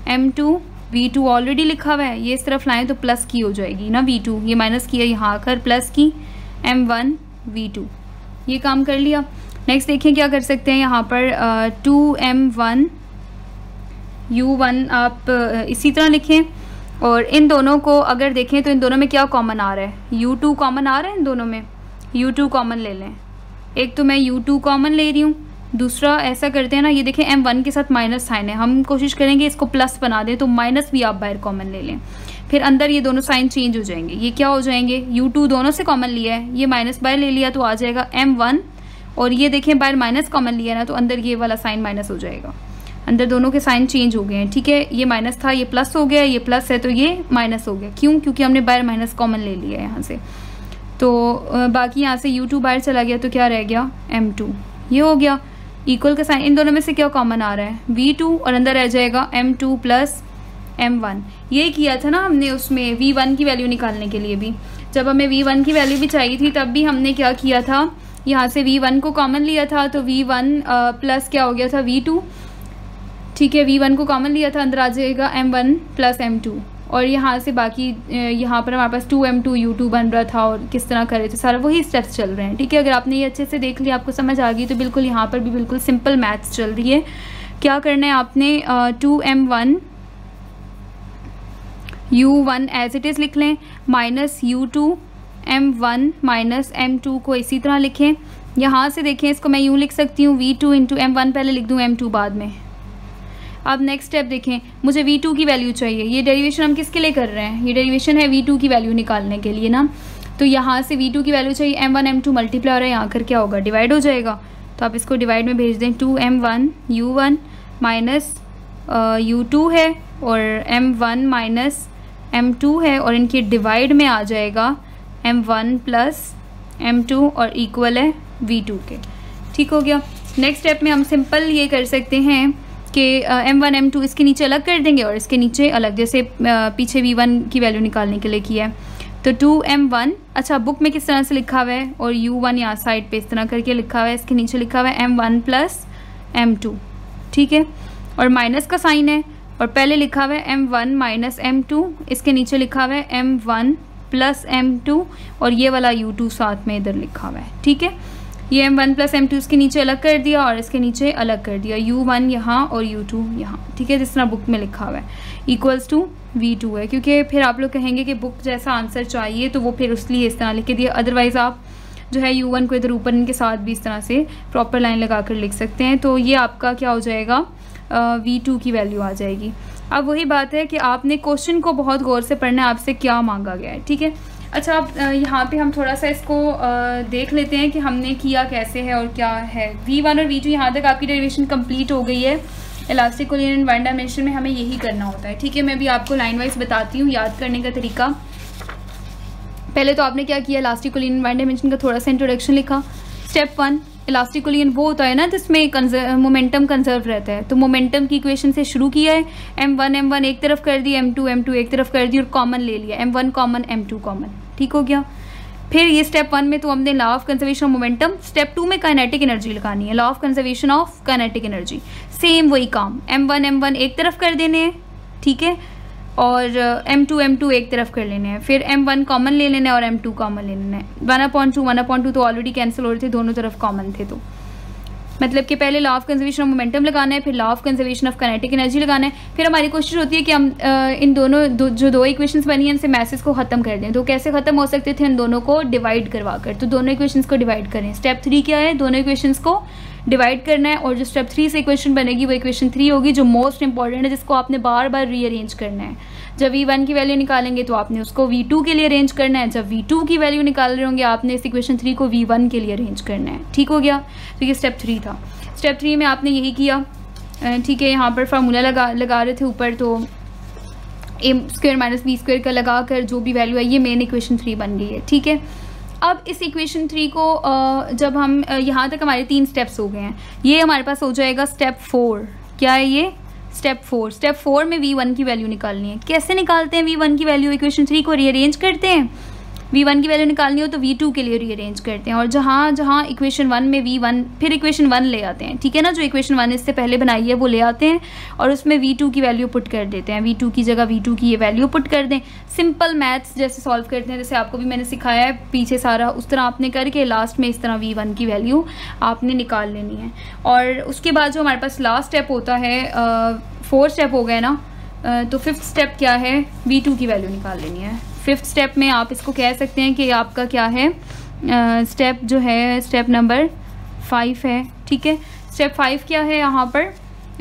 M2 V2 ऑलरेडी लिखा हुआ है, ये इस तरफ लाएँ तो प्लस की हो जाएगी ना V2, ये माइनस की है यहाँ आकर प्लस की, M1 V2, ये काम कर लिया। नेक्स्ट देखें क्या कर सकते हैं यहाँ पर 2m1 u1 आप इसी तरह लिखें, और इन दोनों को अगर देखें तो इन दोनों में क्या कॉमन आ रहा है, u2 कॉमन आ रहा है इन दोनों में, u2 कॉमन ले लें। एक तो मैं u2 कॉमन ले रही हूँ, दूसरा ऐसा करते हैं ना, ये देखें m1 के साथ माइनस साइन है, हम कोशिश करेंगे इसको प्लस बना दें, तो माइनस भी आप बाहर कॉमन ले लें, फिर अंदर ये दोनों साइन चेंज हो जाएंगे। ये क्या हो जाएंगे, u2 दोनों से कॉमन लिया है, ये माइनस बाहर ले लिया तो आ जाएगा m1, और ये देखें बाहर माइनस कॉमन लिया ना तो अंदर ये वाला साइन माइनस हो जाएगा। अंदर दोनों के साइन चेंज हो गए हैं, ठीक है। ये माइनस था, ये प्लस हो गया, ये प्लस है तो ये माइनस हो गया। क्यों? क्योंकि हमने बाहर माइनस कॉमन ले लिया है यहाँ से। तो बाकी यहाँ से u2 बाहर चला गया तो क्या रह गया, m2। ये हो गया इक्वल का साइन। इन दोनों में से क्या कॉमन आ रहा है, v2, और अंदर रह जाएगा m2 प्लस m1। ये किया था ना हमने उसमें v1 की वैल्यू निकालने के लिए भी, जब हमें v1 की वैल्यू भी चाहिए थी तब भी हमने क्या किया था, यहाँ से v1 को कॉमन लिया था, तो v1 प्लस क्या हो गया था v2, ठीक है। v1 को कॉमन लिया था, अंदर आ जाएगा m1 प्लस m2, और यहाँ से बाकी यहाँ पर हमारे पास 2m2 u2 बन रहा था, और किस तरह करे थे सारा वही स्टेप्स चल रहे हैं, ठीक है। अगर आपने ये अच्छे से देख लिया, आपको समझ आ गई, तो बिल्कुल यहाँ पर भी बिल्कुल सिंपल मैथ्स चल रही है। क्या करना है आपने, 2m1 u1 as it is लिख लें, minus u2 m1 minus m2 को इसी तरह लिखें। यहाँ से देखें, इसको मैं यूँ लिख सकती हूँ, v2 इंटू m1 पहले लिख दूँ, m2 बाद में। अब नेक्स्ट स्टेप देखें, मुझे v2 की वैल्यू चाहिए। ये डेरिवेशन हम किसके लिए कर रहे हैं, ये डेरिवेशन है v2 की वैल्यू निकालने के लिए ना। तो यहाँ से v2 की वैल्यू चाहिए, m1 m2 मल्टीप्लाई हो रहा है, यहाँ कर क्या होगा, डिवाइड हो जाएगा। तो आप इसको डिवाइड में भेज दें, 2m1 u1 माइनस u2 है, और m1 माइनस m2 है, और इनके डिवाइड में आ जाएगा m1 प्लस m2, और इक्वल है v2 के। ठीक हो गया। नेक्स्ट स्टेप में हम सिंपल ये कर सकते हैं कि m1 m2 इसके नीचे अलग कर देंगे और इसके नीचे अलग, जैसे पीछे v1 की वैल्यू निकालने के लिए किया है। तो 2m1, अच्छा बुक में किस तरह से लिखा हुआ है, और u1 यहाँ साइड पे इस तरह करके लिखा हुआ है, इसके नीचे लिखा हुआ है m1 प्लस m2, ठीक है। और माइनस का साइन है, और पहले लिखा हुआ है m1 माइनस m2, इसके नीचे लिखा हुआ है m1 प्लस m2, और ये वाला u2 साथ में इधर लिखा हुआ है, ठीक है। ये m1 प्लस m2 इसके नीचे अलग कर दिया, और इसके नीचे अलग कर दिया, u1 यहाँ और u2 यहाँ, ठीक है, जिस तरह बुक में लिखा हुआ है, इक्वल्स टू v2 है। क्योंकि फिर आप लोग कहेंगे कि बुक जैसा आंसर चाहिए, तो वो फिर उसलिए इस तरह लिख के दिया। अदरवाइज़ आप जो है u1 को इधर ऊपर इनके साथ भी इस तरह से प्रॉपर लाइन लगा कर लिख सकते हैं। तो ये आपका क्या हो जाएगा, v2 की वैल्यू आ जाएगी। अब वही बात है कि आपने क्वेश्चन को बहुत गौर से पढ़ना है, आपसे क्या मांगा गया है, ठीक है। अच्छा, अब यहाँ पे हम थोड़ा सा इसको देख लेते हैं कि हमने किया कैसे है और क्या है। v1 और v2 यहाँ तक आपकी डेरिवेशन कंप्लीट हो गई है। इलास्टिक कोलिनियन एंड वन डायमेंशन में हमें यही करना होता है, ठीक है। मैं भी आपको लाइन वाइज बताती हूँ याद करने का तरीका। पहले तो आपने क्या किया, इलास्टिक कोलिनियन वन डायमेंशन का थोड़ा सा इंट्रोडक्शन लिखा। स्टेप 1, इलास्टिक कोलिनियन वो होता है ना जिसमें मोमेंटम कंजर्व रहता है, तो मोमेंटम की इक्वेशन से शुरू किया है। m1 एक तरफ कर दी, m2 एक तरफ कर दी, और कॉमन ले लिया, m1 कॉमन m2 कॉमन, ठीक हो गया। फिर ये स्टेप 1 में तो हमने law of conservation of momentum, step 2 में काइनेटिक एनर्जी लगानी है, law of conservation of kinetic energy. Same वही काम, m1 एक तरफ कर देने हैं, ठीक है, और m2 एक तरफ कर लेने हैं। फिर m1 कॉमन ले लेना है और m2 कॉमन ले लेना है। 1/2 तो ऑलरेडी कैंसिल हो रहे थे, दोनों तरफ कॉमन थे, तो मतलब कि पहले law of conservation of momentum लगाना है, फिर law of conservation of kinetic energy लगाना है। फिर हमारी कोशिश होती है कि हम इन दोनों जो दो इक्वेशंस बनी हैं इनसे मैसेज को ख़त्म कर दें। तो कैसे ख़त्म हो सकते थे, इन दोनों को डिवाइड करवा कर। तो दोनों इक्वेशंस को डिवाइड करें। स्टेप 3 क्या है, दोनों इक्वेशंस को डिवाइड करना है, और जो स्टेप 3 से इक्वेशन बनेगी वो इक्वेशन 3 होगी, जो मोस्ट इंपॉर्टेंट है, जिसको आपने बार बार रीअरेंज करना है। जब v1 की वैल्यू निकालेंगे तो आपने उसको v2 के लिए अरेंज करना है, जब v2 की वैल्यू निकाल रहे होंगे आपने इस इक्वेशन 3 को v1 के लिए अरेंज करना है, ठीक हो गया। तो ये स्टेप 3 था। स्टेप 3 में आपने यही किया, ठीक है। यहाँ पर फार्मूला लगा रहे थे ऊपर, तो a² माइनस b² का लगा कर जो भी वैल्यू है, ये मेन इक्वेशन 3 बन गई है, ठीक है। अब इस इक्वेशन 3 को जब हम यहाँ तक हमारे 3 स्टेप्स हो गए हैं, ये हमारे पास हो जाएगा स्टेप 4। क्या है ये, स्टेप 4। स्टेप 4 में v1 की वैल्यू निकालनी है। कैसे निकालते हैं v1 की वैल्यू, इक्वेशन 3 को रीअरेंज करते हैं, v1 की वैल्यू निकालनी हो तो v2 के लिए रीअरेंज करते हैं, और जहाँ जहाँ इक्वेशन 1 में v1 फिर इक्वेशन 1 ले आते हैं, ठीक है ना, जो इक्वेशन 1 इससे पहले बनाई है वो ले आते हैं और उसमें v2 की वैल्यू पुट कर देते हैं, v2 की जगह v2 की ये वैल्यू पुट कर दें। सिंपल मैथ्स जैसे सॉल्व करते हैं, जैसे आपको भी मैंने सिखाया है पीछे सारा, उस तरह आपने करके लास्ट में इस तरह v1 की वैल्यू आपने निकाल लेनी है। और उसके बाद जो हमारे पास लास्ट स्टेप होता है, 4 स्टेप हो गए ना, तो 5th स्टेप क्या है, v2 की वैल्यू निकाल लेनी है। 5th स्टेप में आप इसको कह सकते हैं कि आपका क्या है, स्टेप जो है स्टेप नंबर 5 है, ठीक है। स्टेप 5 क्या है, यहाँ पर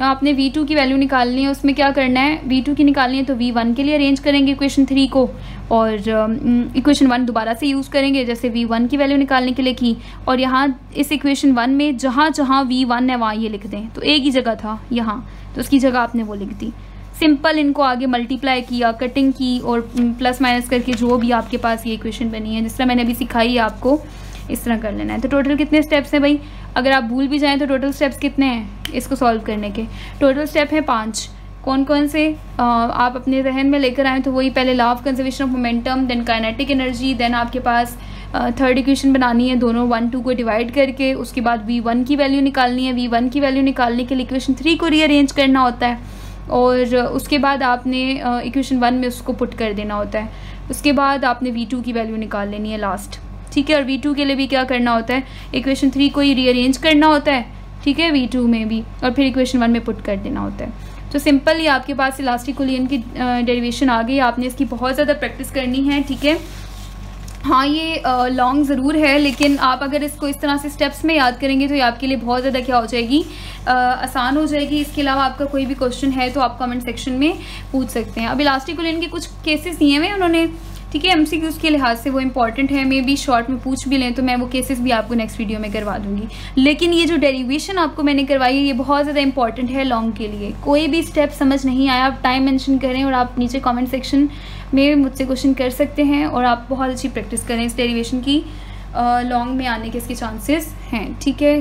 आपने v2 की वैल्यू निकालनी है। उसमें क्या करना है, v2 की निकालनी है तो v1 के लिए अरेंज करेंगे इक्वेशन 3 को, और इक्वेशन 1 दोबारा से यूज़ करेंगे जैसे v1 की वैल्यू निकालने के लिए की, और यहाँ इस इक्वेशन 1 में जहाँ जहाँ v1 है वहाँ ये लिख दें, तो एक ही जगह था यहाँ, तो उसकी जगह आपने वो लिख दी। सिंपल इनको आगे मल्टीप्लाई किया, कटिंग की, और प्लस माइनस करके जो भी आपके पास ये इक्वेशन बनी है, जिस तरह मैंने अभी सिखाई है आपको, इस तरह कर लेना है। तो टोटल कितने स्टेप्स हैं भाई, अगर आप भूल भी जाएं तो टोटल स्टेप्स कितने हैं इसको सॉल्व करने के, टोटल स्टेप है 5। कौन कौन से आप अपने जहन में लेकर आएँ तो वही, पहले law of conservation of momentum, then kinetic energy, then आपके पास थर्ड इक्वेशन बनानी है दोनों 1 2 को डिवाइड करके, उसके बाद v1 की वैल्यू निकालनी है। v1 की वैल्यू निकालने के लिए इक्वेशन 3 को रीअरेंज करना होता है, और उसके बाद आपने इक्वेशन 1 में उसको पुट कर देना होता है। उसके बाद आपने v2 की वैल्यू निकाल लेनी है लास्ट, ठीक है। और v2 के लिए भी क्या करना होता है, इक्वेशन 3 को ही रीअरेंज करना होता है, ठीक है, v2 में भी, और फिर इक्वेशन 1 में पुट कर देना होता है। तो सिंपल ही आपके पास इलास्टिक कोलियन की डेरिवेशन आ गई, आपने इसकी बहुत ज़्यादा प्रैक्टिस करनी है, ठीक है। हाँ, ये लॉन्ग ज़रूर है, लेकिन आप अगर इसको इस तरह से स्टेप्स में याद करेंगे तो ये आपके लिए बहुत ज़्यादा क्या हो जाएगी, आसान हो जाएगी। इसके अलावा आपका कोई भी क्वेश्चन है तो आप कमेंट सेक्शन में पूछ सकते हैं। अब इलास्टिक कोलियन के कुछ केसेस दिए हुए उन्होंने, ठीक है, MCQs के लिहाज से वो इंपॉर्टेंट है, मे बी शॉर्ट में पूछ भी लें तो मैं वो केसेस भी आपको नेक्स्ट वीडियो में करवा दूंगी। लेकिन ये जो डेरिवेशन आपको मैंने करवाई है ये बहुत ज़्यादा इंपॉर्टेंट है लॉन्ग के लिए। कोई भी स्टेप समझ नहीं आया आप टाइम मेंशन करें, और आप नीचे कमेंट सेक्शन में मुझसे क्वेश्चन कर सकते हैं, और आप बहुत अच्छी प्रैक्टिस करें इस डेरिवेशन की, लॉन्ग में आने के इसके चांसेस हैं, ठीक है।